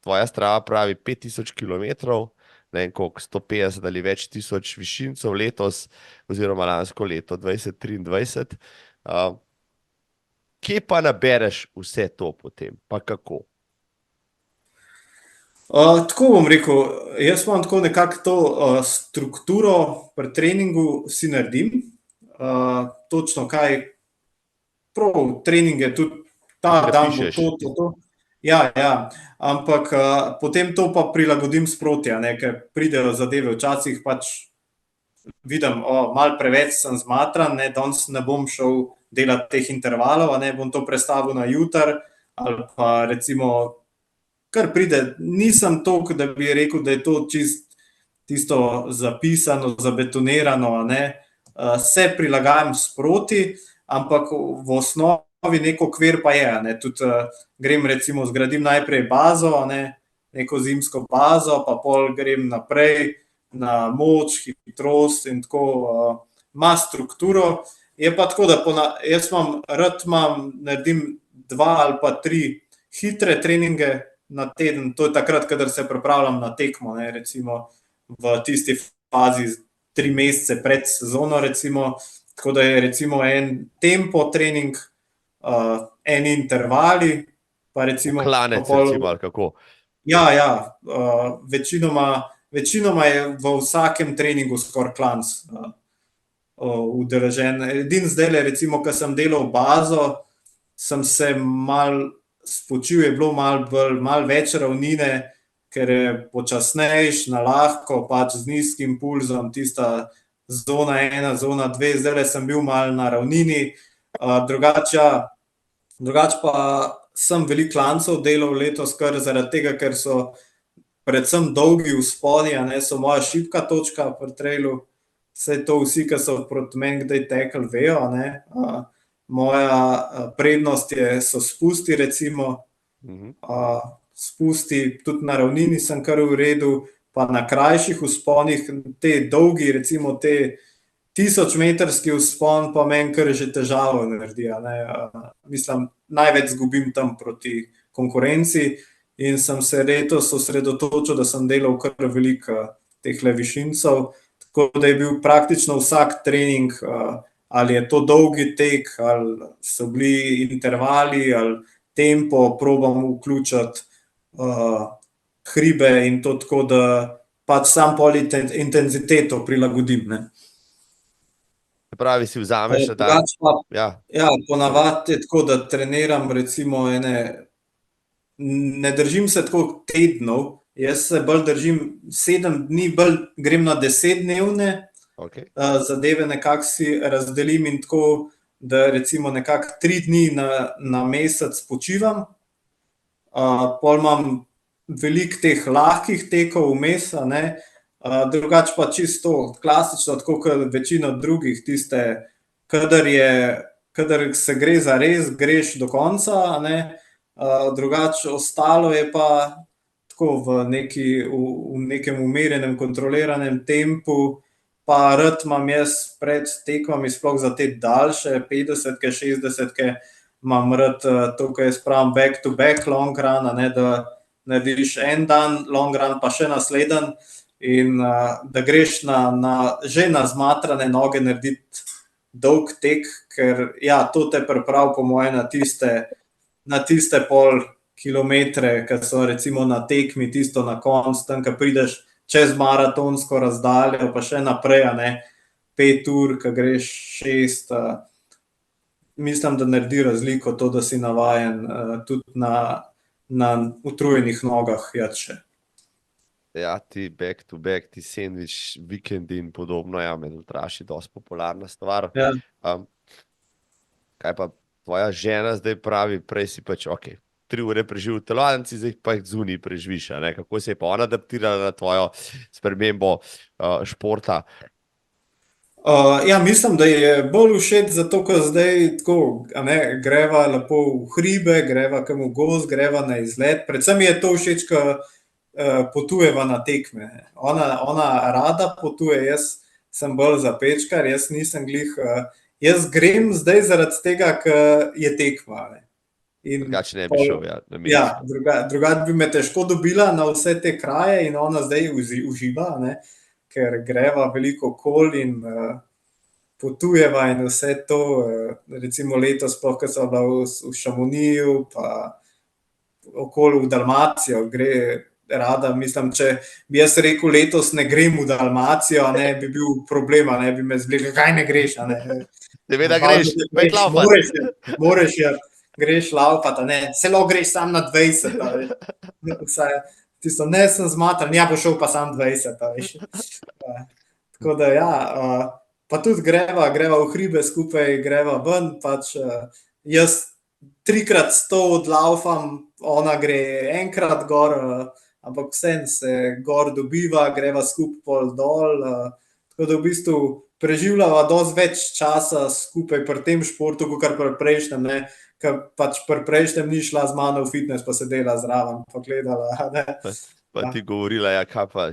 tvoja strava pravi 5000 kilometrov, ne vem koliko, 150 ali več tisoč višincev letos, oziroma lansko leto 2023. Kje pa nabereš vse to potem, pa kako? Tako bom rekel, jaz imam tako nekako to strukturo pri treningu si naredim, točno kaj, prav trening je tudi ta dan bo to. Ja, ampak potem to pa prilagodim sproti, ker pridejo zadeve, včasih pač vidim, malo preveč sem zmatran, danes ne bom šel delati teh intervalov, bom to prestavil na jutri, ali pa recimo kar pride. Nisem toliko, da bi rekel, da je to tisto zapisano, zabetonirano, ne. Se prilagajam sproti, ampak v osnovi nek okvir pa je, ne. Tudi grem recimo, zgradim najprej bazo, ne, neko zimsko bazo, pa pol grem naprej na moč, hitrost in tako, ima strukturo. Je pa tako, da jaz rad naredim 2 ali pa 3 hitre treninge na teden, to je takrat, kadar se pripravljam na tekmo, ne, recimo v tisti fazi 3 mesece pred sezono recimo, tako da je recimo en tempo trening, eni intervali, pa recimo Klanec, pol. recimo, ali kako? Ja, večinoma je v vsakem treningu skoraj klanec udeležen. Edino zdajle, recimo, ko sem delal bazo, sem se malo spočil, je bilo malo več ravnine, ker je počasnejš, na lahko, pač z nizkim pulzom, tista zona 1, zona 2, zdajle sem bil malo na ravnini, drugače pa sem veliko klancev delal letos, kar zaradi tega, ker so predvsem dolgi vzponi, a ne, so moja šibka točka pri trailu, saj to vsi, ki so proti meni kdaj tekli, vejo, ne. Moja prednost so spusti recimo, spusti, tudi na ravnini sem kar v redu, pa na krajših vzponih, te dolgi, recimo te 1000-metrski vzpon pa meni kar že težavo naredi, a ne. Mislim, največ izgubim tam proti konkurenci in sem se letos osredotočil, da sem delal kar veliko tehle višincev, tako da je bil praktično vsak trening, ali je to dolgi tek, ali so bili intervali, ali tempo, probam vključiti hribe in to tako, da pač sam pol intenziteto prilagodim, ne. Se pravi, si vzameš dan. Drugače pa, Ja, ponavadi je tako, da treniram recimo ne držim se tako tednov, jaz se bolj držim 7 dni, bolj grem na 10-dnevne okej. zadeve, nekako si razdelim in tako, da recimo nekako 3 dni na mesec počivam, pol imam veliko teh lahkih tekov vmes, a ne, drugače pa čisto klasično, tako kot večina drugih, tiste, kadar se gre zares, greš do konca, a ne, drugače ostalo je pa tako v nekem umirjenem, kontroliranem tempu, pa rad imam jaz pred tekmami, sploh za te daljše 50-ke, 60-ke, imam rad to, ko jaz pravim back to back long run, a ne, da narediš en dan long run, pa še naslednji in da greš že na zmatrane noge narediti dolg tek, ker ja, to te pripravi po moje na tiste pol kilometre, ki so recimo na tekmi, tisto na koncu, tam, ko prideš čez maratonsko razdaljo, pa še naprej, a ne, 5 ur, ko greš 6, mislim, da naredi razliko to, da si navajen tudi na utrujenih nogah iti še. Ja, ti back to back, ti sandvič, vikendi in podobno, ja, med ultraši dosti popularna stvar. Ja. Kaj pa tvoja žena zdaj pravi, prej si pač, 3 ure preživel v telovadnici, zdaj pa jih zunaj preživiš, a ne? Kako se je pa ona adaptirala na tvojo spremembo športa? Ja, mislim, da je bolj všeč zato, ker zdaj tako, a ne, greva lepo v hribe, greva kam v gozd, greva na izlet, predvsem mi je to všeč, ko potujeva na tekme. Ona rada potuje, jaz sem bolj zapečkar, jaz nisem glih, jaz grem zdaj zaradi tega, ker je tekma, ne. Drugače ne bi šel, ja. Ja, drugače bi me težko dobila na vse te kraje in ona zdaj uživa, ne, ker greva veliko okoli in potujeva in vse to, recimo letos sploh, ko sva bila v Chamonixu, pa okoli v Dalmacijo gre rada, mislim, če bi jaz rekel letos ne grem v Dalmacijo, a ne, bi bil problem, a ne, bi me zblegli, kaj ne greš, a ne. Seveda greš, pojdi laufat. Moraš greš laufat, a ne, saj lahko greš sam na 20, a veš. Vsaj tisto, ne, sem zmatran, ja, bo šel pa sam 20, a veš. Tako da ja, pa tudi greva v hribe skupaj, greva ven, pač jaz 3x100 odlaufam ona gre enkrat gor, ampak vsem se gor dobiva, greva skupaj pol dol, tako da v bistvu preživljava dosti več časa skupaj pri tem športu, kot pri prejšnjem, ne, ker pač pri prejšnjem ni šla z mano v fitness, pa sedela zraven, pa gledala, ne. Pa ti govorila, ja,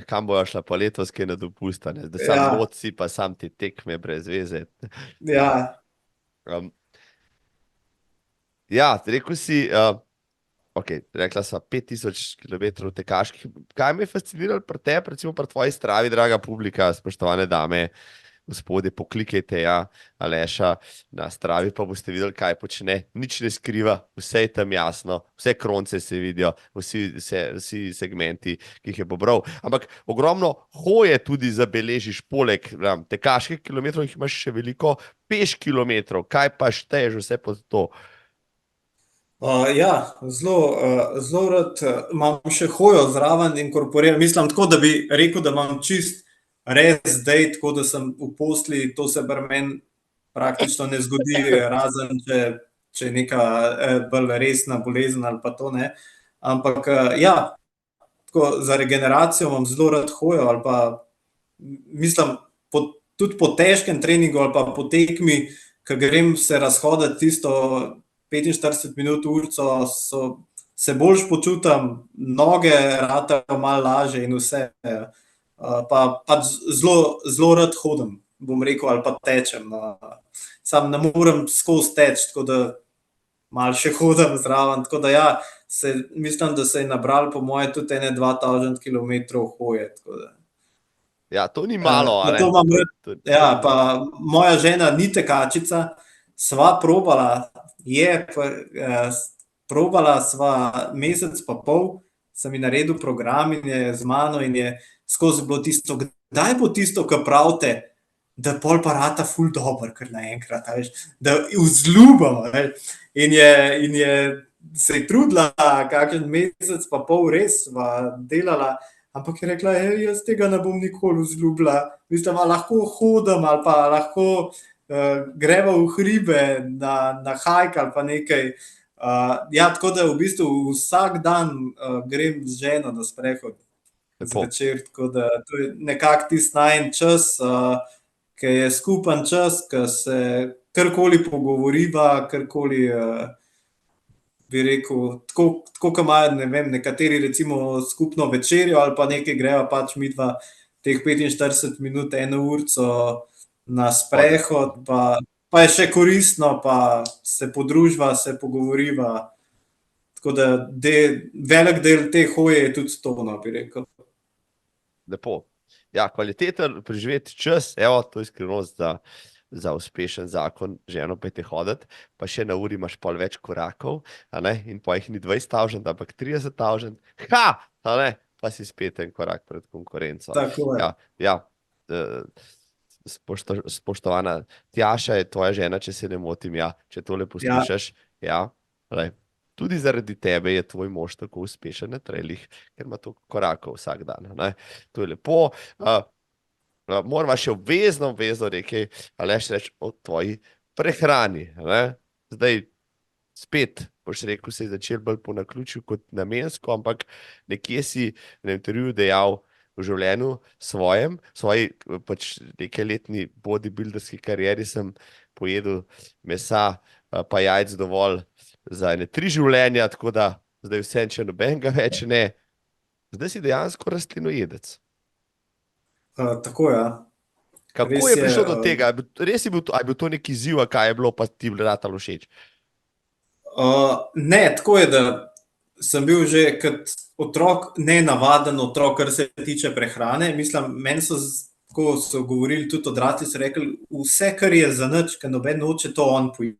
kam bojo šla pa letos, kaj na dopusta, ne? Da sam Ja, noci, pa sam ti tekme brez veze. ja, Um, ja, rekel si, ok, rekla sva 5000 km tekaških. Kaj me je fasciniralo pri tebi, recimo pri tvoji stravi, draga publika, spoštovane dame, gospodje, poklikajte, ja, Aleša na stravi, pa boste videli, kaj počne. Nič ne skriva, vse je tam jasno, vse kronce se vidijo, vsi segmenti, ki jih je pobral. Ampak ogromno hoje tudi zabeležiš, poleg tekaških kilometrov, jih imaš še veliko, peš kilometrov, kaj pa šteješ vse pod to? Ja, zelo rad imam še hojo zraven inkorporiran. Mislim tako, da bi rekel, da imam čist res zdaj, tako da sem v posli, to se pri meni praktično ne zgodi, razen če je neka bolj resna bolezen ali pa to ne. Ampak ja, tako za regeneracijo imam zelo rad hojo ali pa mislim, tudi po težkem treningu ali pa po tekmi, ko grem se razhoditi tisto 45 minut, urico, se boljš počutim, noge ratajo malo lažje in vse. Pa pač zelo rad hodim, bom rekel, ali pa tečem. Sam ne morem skozi teči, tako da malo še hodim zraven. Tako da ja, mislim, da se je nabral po moje tudi 2000 km hoje. Tako da. Ja, to ni malo, Pa a ne? to imam rad. Ja, pa moja žena ni tekačica, sva probala, probala sva mesec pa pol, sem ji naredil program in je z mano in je skozi bilo tisto, kdaj bo tisto, kar pravite, da pol pa rata ful dober, kar naenkrat, a veš, da vzljubimo, in je se je trudila, kakšen mesec pa pol res sva delala, ampak je rekla, jaz tega ne bom nikoli vzljubila, mislim, ali lahko hodim ali pa lahko greva v hribe na hike ali pa nekaj. Ja, tako da v bistvu vsak dan grem z ženo na sprehod zvečer, tako da to je nekako tisti najin čas, ki je skupen čas, ki se karkoli pogovoriva, karkoli bi rekel, tako kot imajo, ne vem, nekateri recimo skupno večerjo ali pa nekaj greva pač midva teh 45 minut, 1 urico na sprehod, pa je še koristno, pa se podružva, se pogovoriva, tako da velik del te hoje je tudi to, no, bi rekel. Lepo. Ja, kvaliteten preživeti čas, evo, to je skrivnost za uspešen zakon, ženo pejte hoditi, pa še na uri imaš pol več korakov, a ne, in pa jih ni 20 000, ampak 30 000, a ne, pa si spet en korak pred konkurenco. Tako je. Ja, spoštovana Tjaša je tvoja žena, če se ne motim, ja, če tole poslušaš, ja, tudi zaradi tebe je tvoj mož tako uspešen na trailih, ker ima toliko korakov vsak dan, ne, to je lepo. Moramo še obvezno reči, Aleš, reči o tvoji prehrani, ne? Zdaj spet, boš rekel, se je začel bolj po naključju kot namensko, ampak nekje si na intervjuju dejal v življenju svoji pač nekajletni bodybuilderski karieri sem pojedel mesa pa jajc dovolj za 3 življenja, tako da zdaj vse, če nobenega več ne. Zdaj si dejansko rastlinojedec. Tako, ja. Kako je prišlo do tega? Res je bil to neki izziv, kaj je bilo pa ti ratalo všeč? Ne, tako je, da sem bil že kot otrok nenavaden otrok, kar se tiče prehrane. Mislim, meni so govorili tudi odrasli, so rekli, vse, kar je za nič, ker noben noče, to on poje.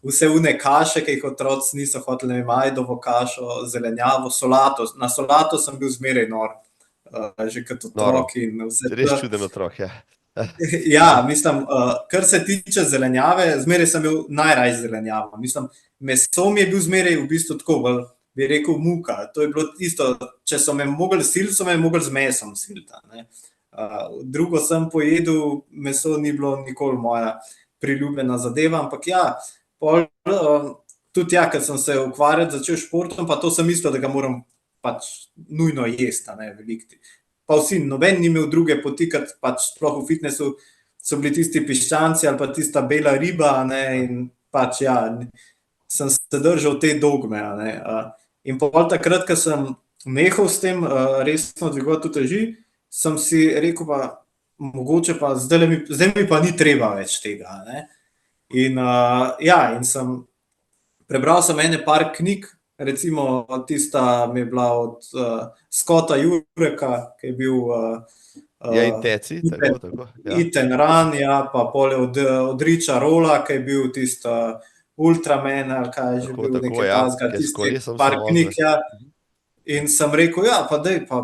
Vse une kaše, ki jih otroci niso hoteli, ne vem, ajdovo kašo, zelenjavo, solato. Na solato sem bil zmeraj nor. Že kot otrok in vse. Res čuden otrok, ja. Ja, mislim, kar se tiče zelenjave, zmeraj sem bil najrajši zelenjavo. Mislim, meso mi je bil zmeraj v bistvu tako, bi rekel, muka. To je bilo tisto, če so me mogli siliti, so me mogli z mesom siliti. Drugo sem pojedel, meso ni bilo nikoli moja priljubljena zadeva, ampak ja, tudi ja, ker sem se ukvarjati začel s športom, pa to sem mislil, da ga moram pač nujno jesti, ne, veliko. Pa vsi, noben ni imel druge poti, ker pač sploh v fitnessu so bili tisti piščanci ali pa tista bela riba, ne, in pač ja, sem se držal te dogme, ne. In pol takrat, ko sem nehal s tem resno dvigovati uteži, sem si rekel pa, mogoče pa zdaj mi pa ni treba več tega, ne. In ja, in prebral sem ene par knjig, recimo tista mi je bila od Scotta Jureka, ki je bil Ja, in teci, tako. Ja. Eat and Run, ja, pa pol od Richa Rolla, ki je bil tisti Ultraman, ali kaj je že bil, nekaj tazga, tisti par knjig, ja. In sem rekel, ja, pa dej, pa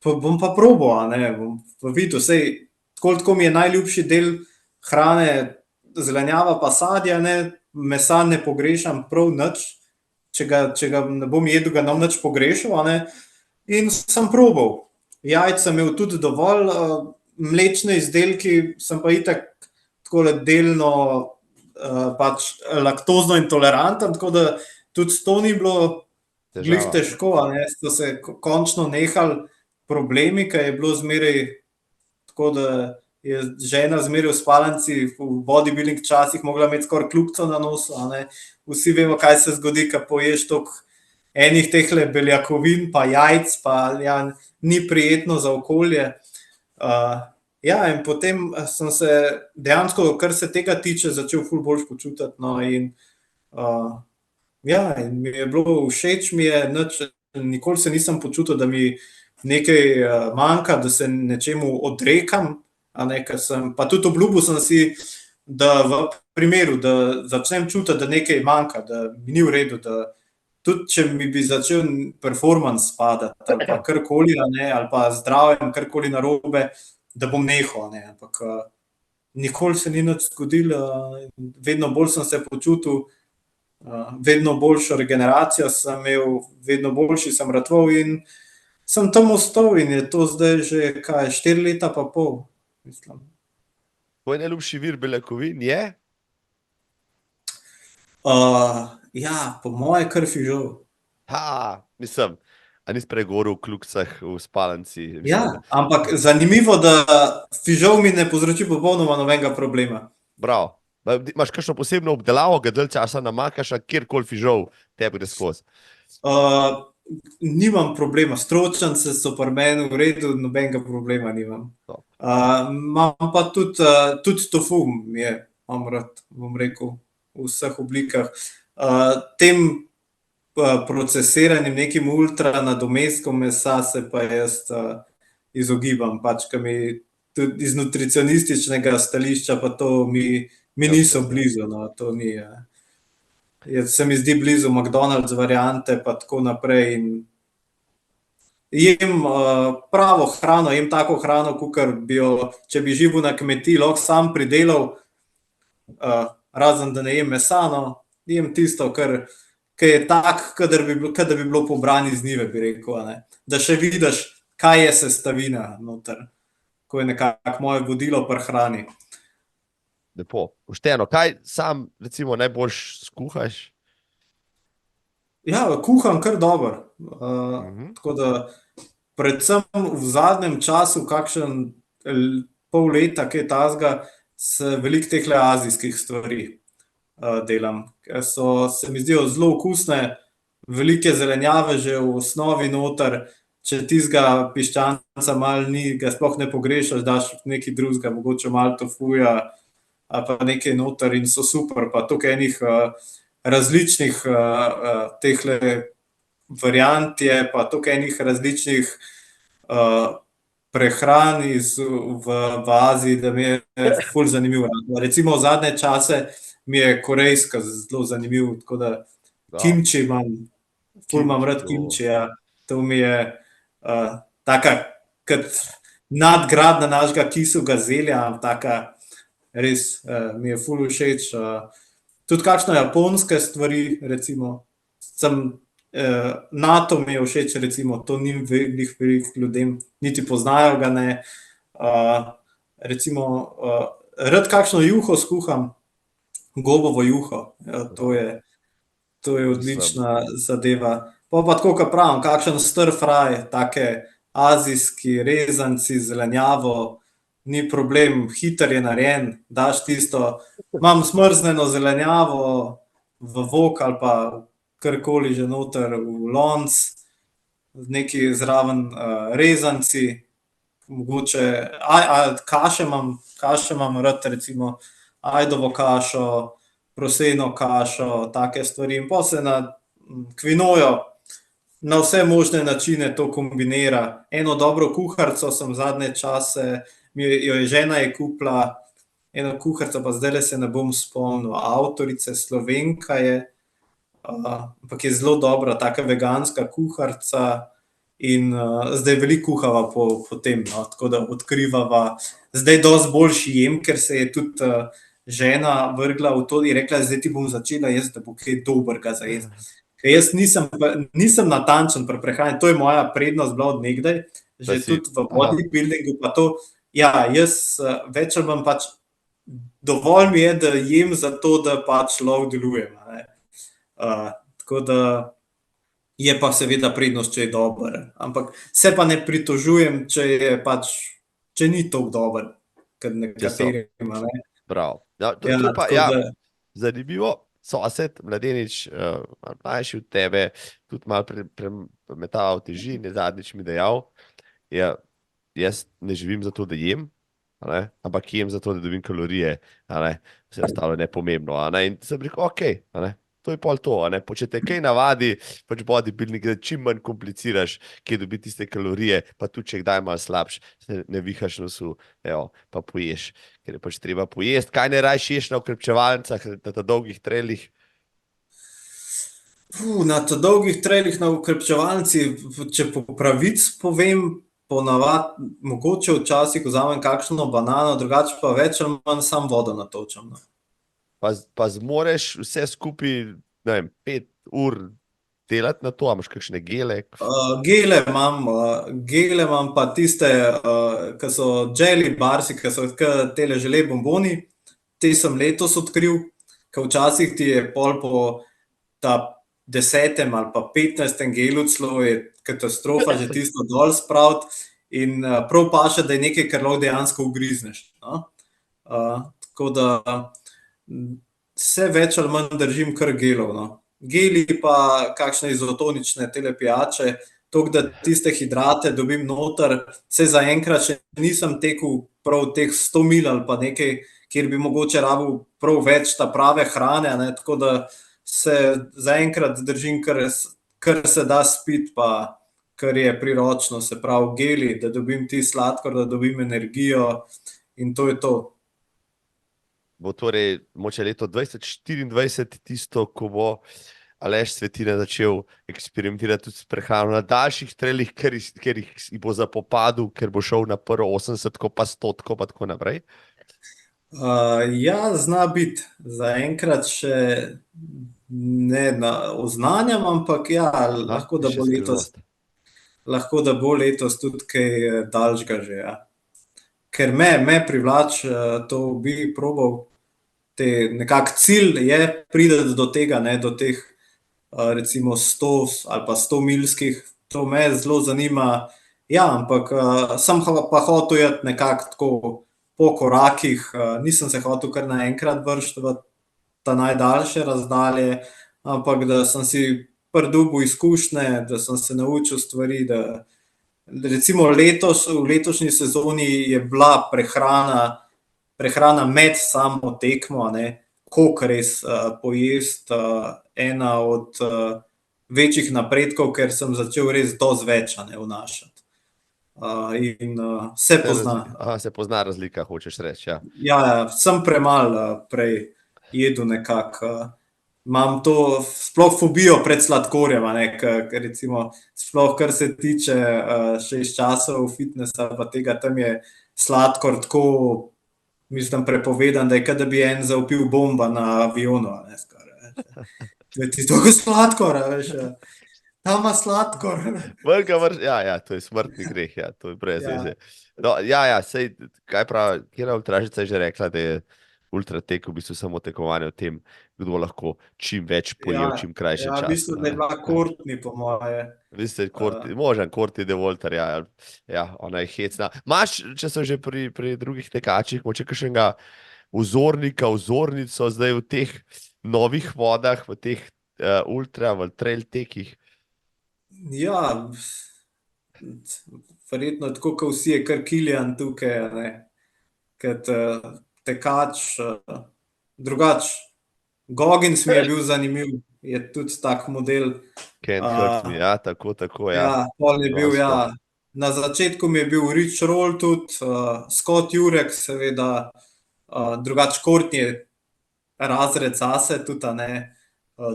bom pa probal, ne, bom pa videl, sej, tako mi je najljubši del hrane, zelenjava pa sadja, ne, mesa ne pogrešam prav nič, če ga ne bom jedel, ga ne bom nič pogrešal, ne, in sem probal. Jajc sem imel tudi dovolj, mlečne izdelki sem pa itak takole delno pač laktozno intoleranten, tako da tudi to ni bilo glih težko, ne, so se končno nehali problemi, ker je bilo zmeraj tako, da je žena zmeraj v spalnici v bodybuilding časih mogla imeti skoraj kljukco na nosu, ne. Vsi vemo, kaj se zgodi, ko poješ toliko enih tehle beljakovin, pa jajc, pa ja, ni prijetno za okolje. Ja, in potem sem se dejansko, kar se tega tiče, začel ful boljše počutiti, no, in ja, in mi je bilo všeč, nikoli se nisem počutil, da mi nekaj manjka, da se nečemu odrekam, a ne, ker pa tudi obljubil sem si, da v primeru, da začnem čutiti, da nekaj manjka, da mi ni v redu, da tudi če mi bi začel performance padati, ali pa karkoli, ne, ali pa zdravjem karkoli narobe, da bom nehal, ne, ampak nikoli se ni nič zgodilo, vedno bolj sem se počutil, vedno boljšo regeneracijo sem imel, vedno boljši sem ratoval in sem tam ostal in je to zdaj že, 4 leta pa pol, mislim. Tvoj najljubši vir beljakovin je? Ja, po moje kar fižol. Mislim, a nisi pregorel v kljukcah v spalnici? Ja, ampak zanimivo, da fižol mi ne povzroči popolnoma nobenega problema. Bravo. Imaš kakšno posebno obdelavo, ga dalj časa namakaš, a kjerkoli fižol tebi gre skozi? Nimam problema, stročnice so pri meni v redu, nobenega problema nimam. Imam pa tudi tofu imam rad, bom rekel, v vseh oblikah. Tem procesiranim nekim ultra nadomestkom mesa se pa jaz izogibam, pač, ker mi tudi iz nutricionističnega stališča pa to mi niso blizu, no, to ni, se mi zdi blizu McDonald's variante pa tako naprej in jem pravo hrano, jem tako hrano, kakor bi jo, če bi živel na kmetiji, lahko sam pridelal, razen da ne jem mesa, no, jem tisto, kar je tak, kadar bi bilo pobrano iz njive, bi rekel, ne, da še vidiš, kaj je sestavina noter, ko je nekako moje vodilo pri hrani. Lepo, pošteno. Kaj sam, recimo, najboljš skuhaš? Ja, kuham kar dobro. Tako da predvsem v zadnjem času, kakšen pol leta, kaj takega, se veliko tehle azijskih stvari delam. Ker se mi zdijo zelo okusne, velike zelenjave že v osnovi noter, če tistega piščanca malo ni, ga sploh ne pogrešaš, daš nekaj drugega, mogoče malo tofuja, ali pa nekaj noter in so super, pa toliko enih različnih tehle variant je, pa toliko enih različnih prehran v Aziji, da mi je ful zanimivo. Recimo v zadnje čase mi je korejska zelo zanimivo, tako da kimči ful imam rad kimčija, to mi je taka kot nadgradnja našega kislega zelja, taka res mi je ful všeč. Tudi kakšne japonske stvari, recimo, natto mi je všeč, recimo, to ni veliko ljudem, niti poznajo ga ne. Recimo, rad kakšno juho skuham, gobovo juho, to je To je odlična zadeva. Pa tako, kot pravim, kakšen stir fry, take azijski rezanci, zelenjavo, ni problem, hiter je narejen, daš tisto, imam smrznjeno zelenjavo v vok ali pa karkoli že noter v lonc, neki zraven rezanci, mogoče, kaše imam rad, recimo ajdovo kašo, proseno kašo, take stvari. In potem se na kvinojo na vse možne načine to kombinira. Eno dobro kuharico sem zadnje čase, jo je žena kupila, eno kuharico, pa zdajle se ne bom spomnil, avtorice, Slovenka je, ampak je zelo dobra, taka veganska kuharica. In zdaj veliko kuhava po tem, no, tako da odkrivava. Zdaj dosti boljši jem, ker se je tudi žena vrgla v to in rekla, zdaj ti bom začela jesti, da bo kaj dobrega za jesti. Jaz nisem natančen pri prehrani, to je moja prednost bila od nekdaj, že tudi v bodybuildingu pa to. Ja, jaz več ali manj pač dovolj mi je, da jem zato, da pač lahko delujem. Tako da je pa seveda prednost, če je dober. Ampak se pa ne pritožujem, če ni tako dober, kot nekaterim. Prav. Ja, to je pa, zanimivo, sosed, mladenič, mlajši od tebe, tudi malo premetaval teži, zadnjič mi dejal, jaz ne živim zato, da jem, ampak jem zato, da dobim kalorije, vse ostalo je nepomembno. In sem rekel, okej, to je pol to, če te kaj navadi, pač bodybuilding, da čim manj kompliciraš, kje dobiti tiste kalorije, pa tudi, če kdaj malo slabš, se ne vihaš nosu, pa poješ, ker je pač treba pojesti. Kaj ne rajši ješ na okrepčevalnicah, na ta dolgih trailih? Na ta dolgih trailih na okrepčevalnici, če po pravic povem, ponavadi, mogoče včasih vzamem kakšno banano, drugače pa več ali manj sam vodo natočam. Pa zmoreš vse skupaj, ne vem, 5 ur delati na to, a imaš kakšne gele? Gele imam pa tiste, ki so jelly barsi, ki so tele žele bomboni, te sem letos odkril, ker včasih ti je pol po ta 10. ali pa 15. gelu celo je katastrofa, že tisto dol spraviti in prav paše, da je nekaj, kar lahko dejansko ugrizneš. Tako da se več ali manj držim kar gelov. Geli pa kakšne izotonične tele pijače, toliko, da tiste hidrate dobim noter, se zaenkrat še nisem tekel prav teh 100 mil ali pa nekaj, kjer bi mogoče rabil prav več ta prave hrane, tako da se zaenkrat držim, kar se da spiti, pa kar je priročno, se pravi geli, da dobim ti sladkor, da dobim energijo in to je to. Bo torej moče leto 2024 tisto, ko bo Aleš Svetina začel eksperimentirati tudi s prehrano na daljših trailih, ker jih bo zapopadel, ker bo šel na prvo 80, pa 100, pa tako naprej? Ja, zna biti. Zaenkrat še ne oznanjam, ampak ja, lahko da bo letos tudi kaj daljšega že, ja. Ker me privlači, to bi probal, nekak cilj je priti do tega, do teh recimo 100 ali pa 100 milskih, to me zelo zanima, ja, ampak sem pa hotel iti nekako tako po korakih, nisem se hotel kar naenkrat vršiti v ta najdaljše razdalje, ampak da sem si pridobil izkušnje, da sem se naučil stvari, da recimo v letošnji sezoni je bila prehrana med samo tekmo, koliko res pojesti, ena od večjih napredkov, ker sem začel res dosti več vnašati. In se pozna. Se pozna razlika, hočeš reči, ja. Ja, sem premalo prej jedel nekako. Imam to sploh fobijo pred sladkorjem, recimo sploh kar se tiče še iz časov fitnessa, pa tega, tam je sladkor tako, mislim, prepovedan, da je, kot da bi en zavpil bomba na avionu, skoraj. Ti toliko sladkor, veš, tam ima sladkor. Ja, to je smrtni greh, to je brez veze. No, sej, kaj pravi, katera ultražica je že rekla, da je ultratek v bistvu samo tekmovanje o tem, kdo lahko čim več poje v čim krajši v čas. bistvu, da je bila Courtney, po moje. Veste, možen Courtney de Volter, ja, ona je hecna. Maš, če so že pri drugih tekačih, moče kakšnega vzornico zdaj v teh novih vodah, v teh ultra, v trail tekih? Ja, verjetno tako, kot vsi je kar Kilian tukaj, ne, kot tekač, drugač. Goggins mi je bil zanimiv, je tudi tak model. Can't hurt me, ja, tako, ja. Ja, pol je bil, ja. Na začetku mi je bil Rich Roll tudi, Scott Jurek, seveda, drugač Courtney je razred zase tudi, ne.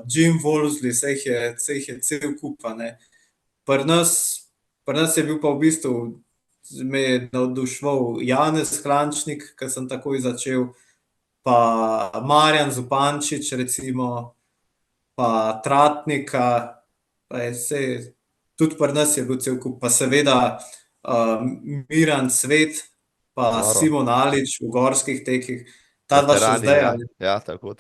Jim Wolseley, saj jih je cel kup, ne. Pri nas je bil pa v bistvu, me je navduševal Janez Klančnik, ki sem takoj začel, pa Marjan Zupančič, recimo, pa Tratnika, pa je vse, tudi pri nas je bil cel kup, pa seveda Miran Svet, pa Simon Alič v gorskih tekih, ta dva še zdaj. Ja, tako.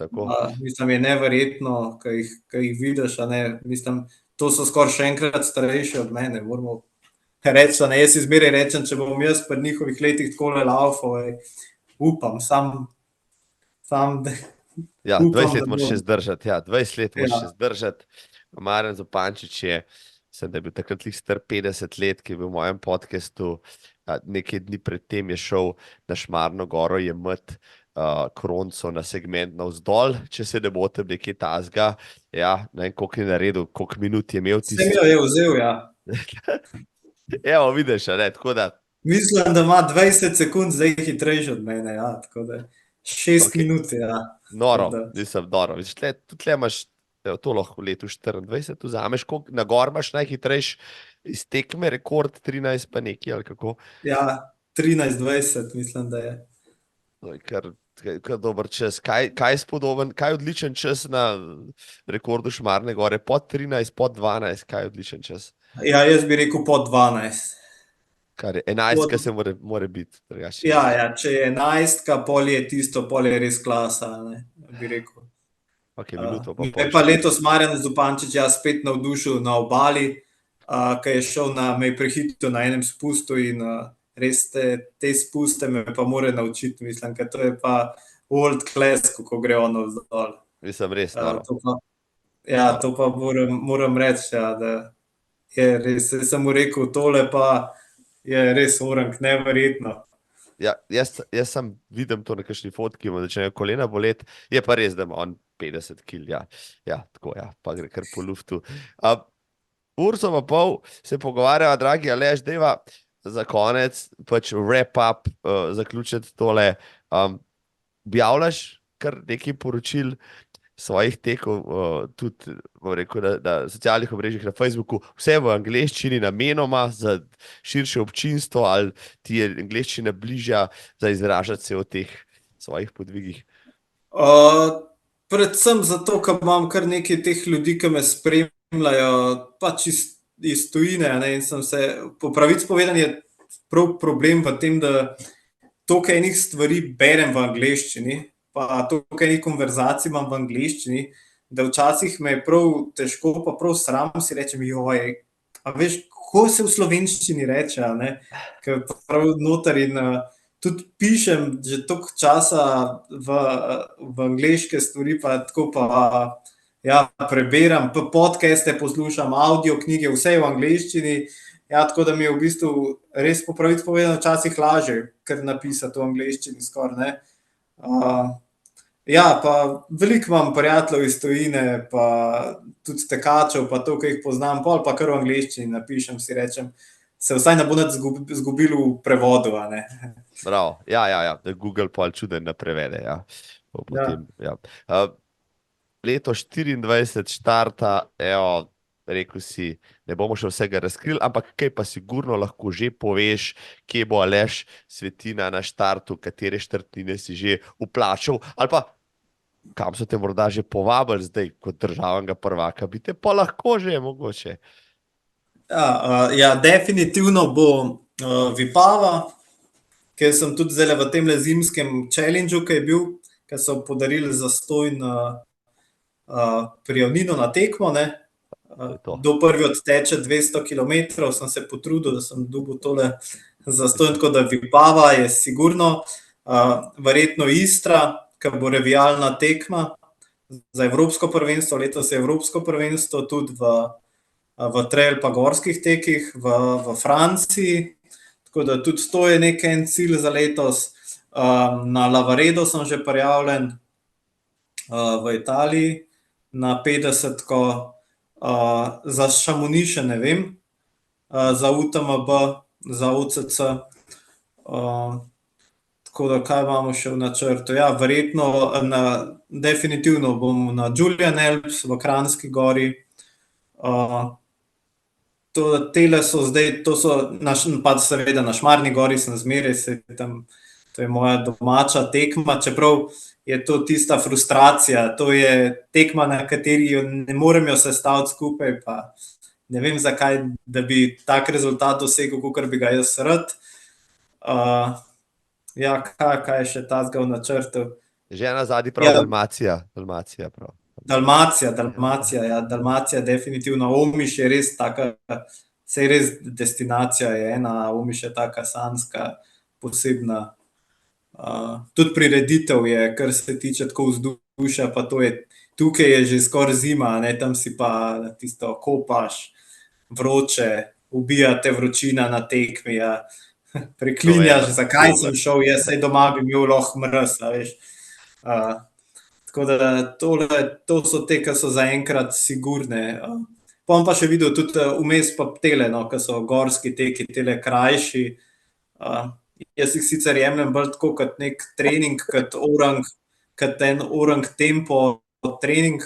Mislim, je neverjetno, ki jih vidiš, ne, mislim, to so skoraj še enkrat starejši od mene, moramo reči, ne, jaz izmeraj rečem, če bom jaz pri njihovih letih takole laufal, upam, ja, 20 let moraš še zdržati, ja, 20 let moraš še zdržati. Marjan Zupančič je, mislim, da je bil takrat star 50 let, ki je bil v mojem podcastu, nekaj dni predtem je šel na Šmarno goro jemet kronco na segment navzdol, če se ne motim, nekaj tazga, ja, ne vem, koliko je naredil, koliko minut je imel tisti. Vse mi jo je vzel, ja. Evo, vidiš, ne, tako da. Mislim, da ima 20 sekund zdaj hitrejši od mene, ja, tako da 6 minut, ja. Noro, nisem noro. Tudi tle imaš, to lahko v letu 24 vzameš, koliko na gor imaš najhitrejši iz tekme, rekord 13 pa nekaj, ali kako? Ja, 13-20, mislim, da je. Kar dober čas. Kaj je odličen čas na rekordu Šmarne gore? Pod 13, pod 12, kaj je odličen čas? Ja, jaz bi rekel pod 12. Kar je 11, se mora biti. Ja, če je 11, pol je tisto, pol je res klasa, ne, bi rekel. Ok, minuto pa Me pa letos Marjan Zupančič spet navdušil na obali, ki je šel me je prehitil na enem spustu in res te spuste me pa mora naučiti, mislim, ker to je pa world class, kako gre on navzdol. Mislim, res, noro. Ja, to pa moram reči, ja, da je res, sem mu rekel, tole pa je res orang, neverjetno. Ja, jaz sem vidim to na kakšni fotki, mu začnejo kolena boleti, je pa res, da ima on 50 kil, ja, tako, ja, pa gre kar po luftu. Urso pa pol se pogovarjava, dragi Aleš, dejva za konec, pač wrap up, zaključiti tole. Objavljaš kar nekaj poročil svojih tekov, tudi, bom rekel, na socialnih omrežjih na Facebooku, vse v angleščini namenoma za širše občinstvo, ali ti je angleščina bližja za izražati se o teh svojih podvigih? Predvsem zato, ker imam kar nekaj teh ljudi, ki me spremljajo, pač iz tujine, ne, in sem se, po pravici povedano, je prav problem v tem, da toliko enih stvari berem v angleščini, pa toliko enih konverzacij imam v angleščini, da včasih me je prav težko, pa prav sram si rečem, joj, a veš, kako se v slovenščini reče, ne, ker prav noter in tudi pišem že toliko časa v angleške stvari, pa tako pa, ja, preberam, podcaste poslušam, audio knjige, vse v angleščini, ja, tako da mi je v bistvu res po pravici povedano včasih lažje, kar napisati v angleščini skoraj, ne. Ja, pa veliko imam prijateljev iz tujine, pa tudi tekačev, pa to, ki jih poznam, pol pa kar v angleščini napišem, si rečem, se vsaj ne bo nič zgubil v prevodu, a ne. Bravo, ja, da Google pol čuden ne prevede, ja. Potem, ja. Leto 24 štarta, evo, rekel si, ne bomo še vsega razkrili, ampak kaj pa sigurno lahko že poveš, kje bo Aleš Svetina na štartu, katere štartnine si že vplačal, ali pa kam so te morda že povabili zdaj kot državnega prvaka, bi te pa lahko že mogoče. Ja, definitivno bo Vipava, ker sem tudi zdaj v temle zimskem challengeu, ki je bil, ker so podarili zastonj prijavnino na tekmo. Ne. To je to. Do prvi odteče 200 km, sem se potrudil, da sem dobil tole zastonj, tako da Vipava je sigurno, verjetno Istra, ki bo revijalna tekma za Evropsko prvenstvo, letos je Evropsko prvenstvo tudi v trail pa gorskih tekih v Franciji, tako da tudi to je en cilj za letos. Na Lavaredo sem že prijavljen v Italiji, na 50-ko, za Chamonix še ne vem, za UTMB, za OCC, tako da kaj imamo še v načrtu. Ja, verjetno, definitivno bom na Julian Alps v Kranjski gori. Tele so zdaj, to so, pa seveda na Šmarni gori sem zmeraj, tam, to je moja domača tekma, čeprav je to tista frustracija, to je tekma, na kateri ne morem jo sestaviti skupaj, pa ne vem zakaj, da bi tak rezultat dosegel, kakor bi ga jaz rad. Ja, kaj je še tazga v načrtu? Žena zadnji prav, Dalmacija prav. Dalmacija, ja, Dalmacija definitivno. Omiš je res taka, saj res destinacija je ena, Omiš je taka sanjska, posebna. Tudi prireditev je, kar se tiče tako vzdušja, pa to je, tukaj je že skoraj zima, ne, tam si pa tisto kopaš, vroče, ubija te vročina na tekmi, ja. Preklinjaš, zakaj sem šel, jaz saj doma bi imel lahko mraz, a veš. Tako da to so te, ki so zaenkrat sigurne. Bom pa še videl tudi vmes pa tele, no, ki so gorski teki, tele krajši. Jaz jih sicer jemljem bolj tako kot nek trening, kot en orang tempo trening,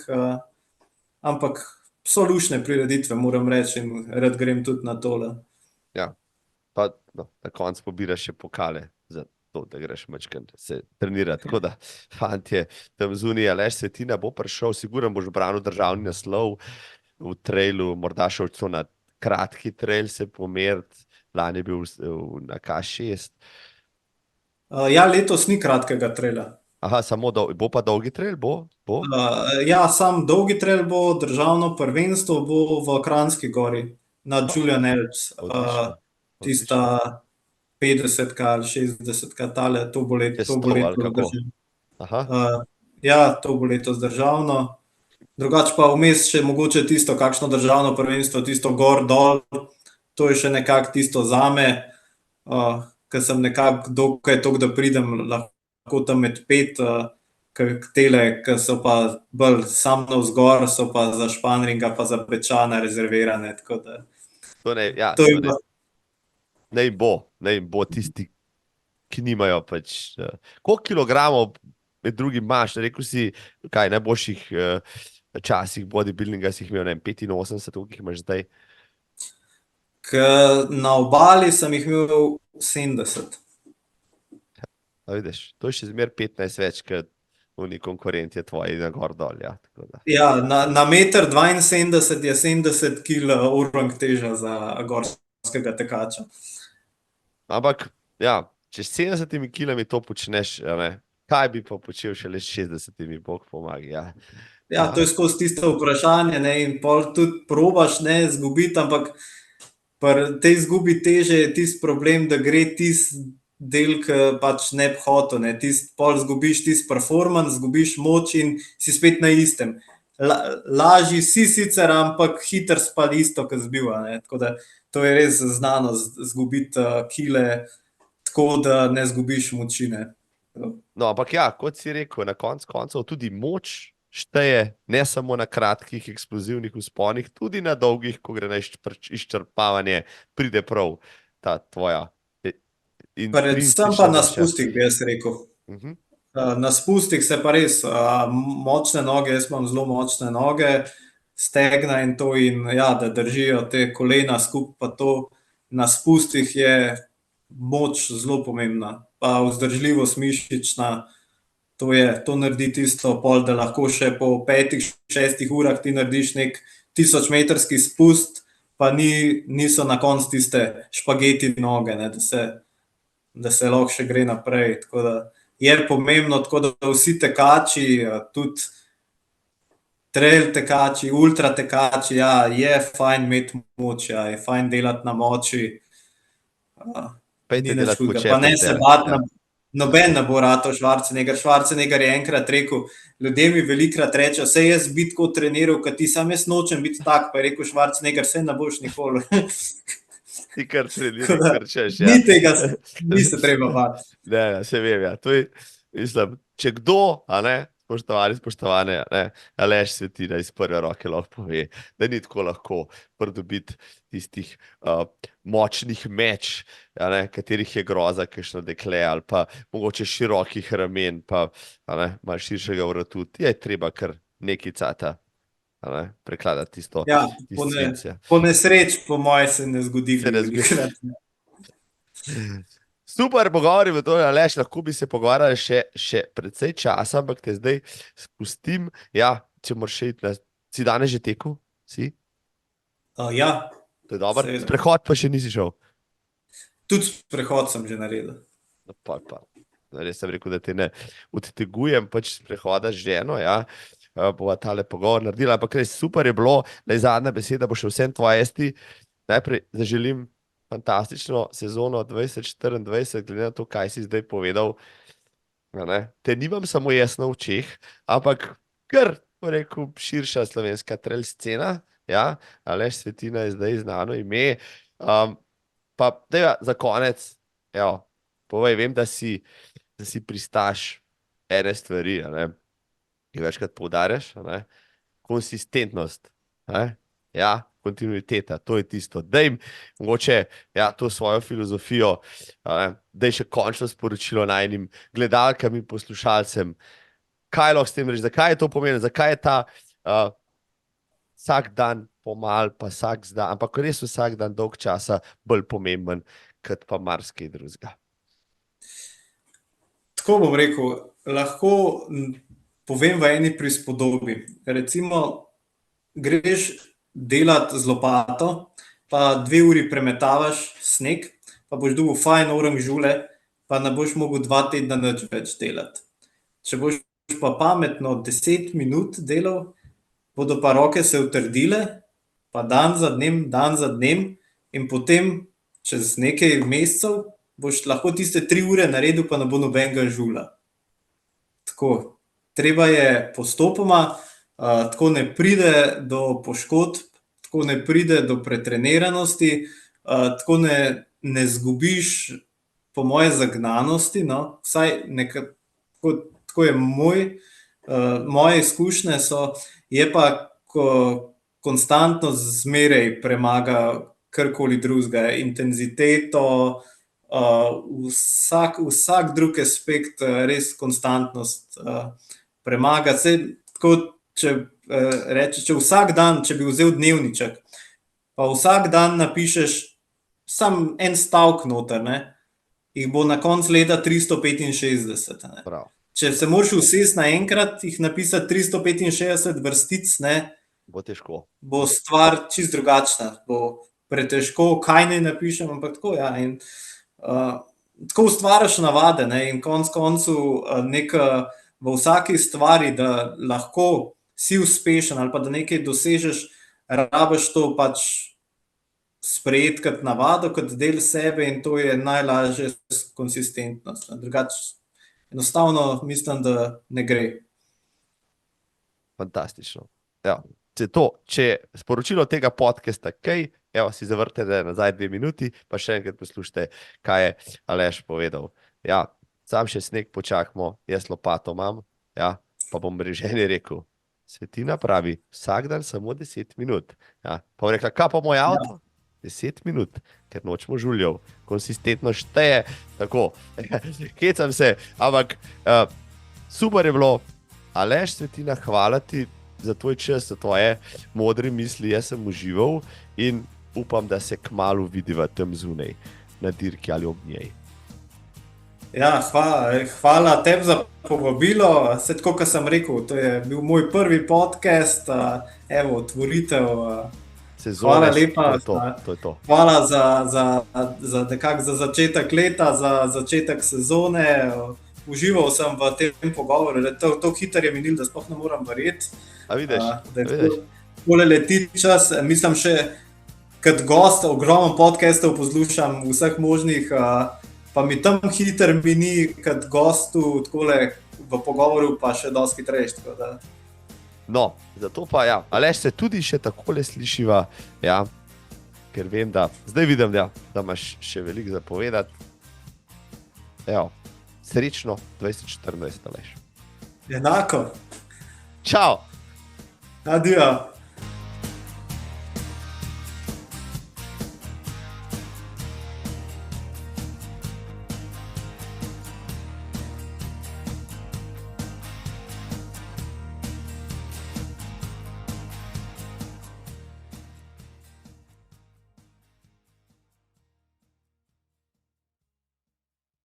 ampak so luštne prireditve, moram reči, in rad grem tudi na tole. Ja, pa na koncu pobiraš še pokale za to, da greš majčkeno se trenirati. Tako da, fantje, tam zunaj Aleš Svetina bo prišel, sigurno boš branil državni naslov v trailu, morda šel na kratki trail se pomeriti. Lani je bil na K6. Ja, letos ni kratkega traila. Aha, samo bo pa dolgi trail? Bo? Ja, sam dolgi trail bo, državno prvenstvo bo v Kranjski gori, na Julian Alps. Tista 50 ali 60 tale, to bo letos državno. Ja, to bo letos državno. Drugače pa vmes še mogoče tisto, kakšno državno prvenstvo, tisto gor dol, to je še nekako tisto zame, ker sem nekako dokaj toliko, da pridem lahko tam med 5, tele, ki so pa bolj sam navzgor, so pa za Španringa pa za Pečana rezervirane, tako da. Ne bo tisti, ki nimajo pač. Koliko kilogramov med drugim imaš? Rekel si, kaj najboljših časih bodybuildinga si jih imel, 85, koliko jih imaš zdaj? Na obali sem jih imel 70. Vidiš, to je še zmer 15 več, kot oni konkurentje tvoji na gor dol. Ja, na 1,72 m je 70 kg orang teža za gorskega tekača. Ampak, ja, če s 70 kilami to počneš, kaj bi pa počel šele s 60, Bog pomagi, ja. Ja, to je skozi tisto vprašanje, ne, in pol tudi probaš, ne, zgubiti, ampak pri tej izgubi teže je tisti problem, da gre tisti del, ki pač ne bi hotel, ne, pol zgubiš tisti performance, zgubiš moč in si spet na istem. Lažji si sicer, ampak hiter spad isto, kot zbiva, ne, tako da to je res znano, zgubiti kile tako, da ne zgubiš moči, ne. No, ampak ja, kot si rekel, na koncu tudi moč šteje, ne samo na kratkih eksplozivnih vzponih, tudi na dolgih, ko gre na izčrpavanje, pride prav ta tvoja. Predvsem pa na spustih, bi jaz rekel. Na spustih se pa res močne noge, jaz imam zelo močne noge, stegna in to, in ja, da držijo te kolena skupaj, pa to na spustih je moč zelo pomembna, pa vzdržljivost mišična. To naredi tisto pol, da lahko še po 5-6 urah ti narediš nek 1000-metrski spust, pa niso na koncu tiste špageti noge, ne, da se lahko še gre naprej. Tako da je pomembno, tako da vsi tekači, tudi trail tekači, ultra tekači, ja, je fajn imeti moč, ja, je fajn delati na moči. Pejte Ni nič delati po hudega. čepu Pa ne se zdajle, bati, ja. noben ne bo ratal Schwarzenegger. Schwarzenegger je enkrat rekel, ljudje mi velikrat rečejo, saj jaz bi tako treniral, kot ti, sam jaz nočem biti tak, pa je rekel Schwarzenegger, saj ne boš nikoli. Ti kar treniraj, Tako da, kar češ, ja. Ni tega, ni se treba bati. Ne, se vem, ja. To je, mislim, če kdo, a ne, spoštovani, spoštovane, a ne, Aleš Svetina iz prve roke lahko pove, da ni tako lahko pridobiti tistih močnih meč, a ne, katerih je groza, kakšno dekle, ali pa mogoče širokih ramen, pa a ne, malo širšega vratu. Je treba kar nekaj cata, a ne, prekladati tisto, Ja, tisto svince. po nesreč, po moje se ne zgodi. Se ne zgodi. velikokrat. Super pogovori v to, Aleš, lahko bi se pogovarjali še precej časa, ampak te zdaj spustim. Ja, če moraš še iti, si danes že tekel? Si? Ja, To je dobro. seveda. Sprehod pa še nisi šel. Tudi sprehod sem že naredil. No, pa. Res sem rekel, da te ne odtegujem, pač sprehoda z ženo, ja. Bova tale pogovor naredila, ampak res super je bilo, da je zadnja beseda, bo še vsem tvoje esti. Najprej zaželim fantastično sezono 2024, glede na to, kaj si zdaj povedal. Te nimam samo jaz na očeh, ampak kar, rekel, širša slovenska trail scena. Ja, Aleš Svetina je zdaj znano ime. Pa dajva za konec, evo, povej, vem, da si pristaš ene stvari, ki večkrat poudarjaš, konsistentnost, ja, kontinuiteta, to je tisto. Daj mogoče to svojo filozofijo, daj še končno sporočilo najnim gledalkam in poslušalcem. Kaj lahko s tem reči, zakaj je to pomembno, zakaj je ta vsak dan pomal, pa ampak res vsak dan dolg časa bolj pomemben, kot pa marsikaj drugega. Tako bom rekel, lahko povem v eni prispodobi. Recimo, greš delati z lopato, pa 2 uri premetavaš sneg, pa boš dobil fajn orang žule, pa ne boš mogel 2 tedna nič več delati. Če boš pa pametno 10 minut delal, bodo pa roke se utrdile, pa dan za dnem, in potem čez nekaj mesecev boš lahko tiste 3 ure naredil, pa ne bo nobenega žula. Tako, treba je postopoma, tako ne pride do poškodb, tako ne pride do pretreniranosti, tako ne zgubiš, po moje, zagnanosti, no, vsaj tako je moje izkušnje so, je pa, ko konstantno zmeraj premaga karkoli drugega, intenziteto, vsak drug aspekt, res konstantnost premaga. Tako, če vsak dan, če bi vzel dnevniček, pa vsak dan napišeš samo en stavek noter, jih bo na koncu leta 365. Prav. Če se moraš usesti naenkrat, jih napisati 365 vrstic, Bo težko. bo stvar čisto drugačna, bo pretežko, kaj naj napišem, ampak tako, ja. In tako ustvariš navade, in konec koncev v vsaki stvari, da lahko si uspešen ali pa da nekaj dosežeš, rabiš to pač sprejeti kot navado, kot del sebe, in to je najlažje s konsistentnostjo. Drugače enostavno mislim, da ne gre. Fantastično. Ja. Če sporočilo tega podcasta kaj, evo, si zavrtete nazaj 2 minuti, pa še enkrat poslušajte, kaj je Aleš povedal. Ja, sam še sneg počakamo, jaz lopato imam, ja, pa bom ženi rekel, Svetina pravi, vsak dan samo 10 minut. Ja, pa bom rekla, kaj pa moj avto? 10 minut, ker nočemo žuljev. Konsistentno šteje, tako, hecam se, ampak super je bilo. Aleš Svetina, hvala ti za tvoj čas, za tvoje modre misli, jaz sem užival in upam, da se kmalu vidiva tam zunaj, na dirki ali ob njej. Ja, hvala tebi za povabilo. Saj tako, kot sem rekel, to je bil moj prvi podcast, evo, otvoritev. Hvala lepa. To je to. Hvala za začetek leta, za začetek sezone. užival sem v tem pogovoru, da to hiter je minil, da sploh ne moram verjeti. A vidiš, Da je tole leti čas, mislim še kot gost, ogromno podcastov poslušam vseh možnih, pa mi tam hiter mini kot gostu takole v pogovoru pa še dosti hitrejš, tako da. No, zato pa ja, Aleš se tudi še takole slišiva, ja, ker vem, da zdaj vidim, da imaš še veliko za povedati. Evo, srečno 2024, Aleš. Enako. Čau! Adijo.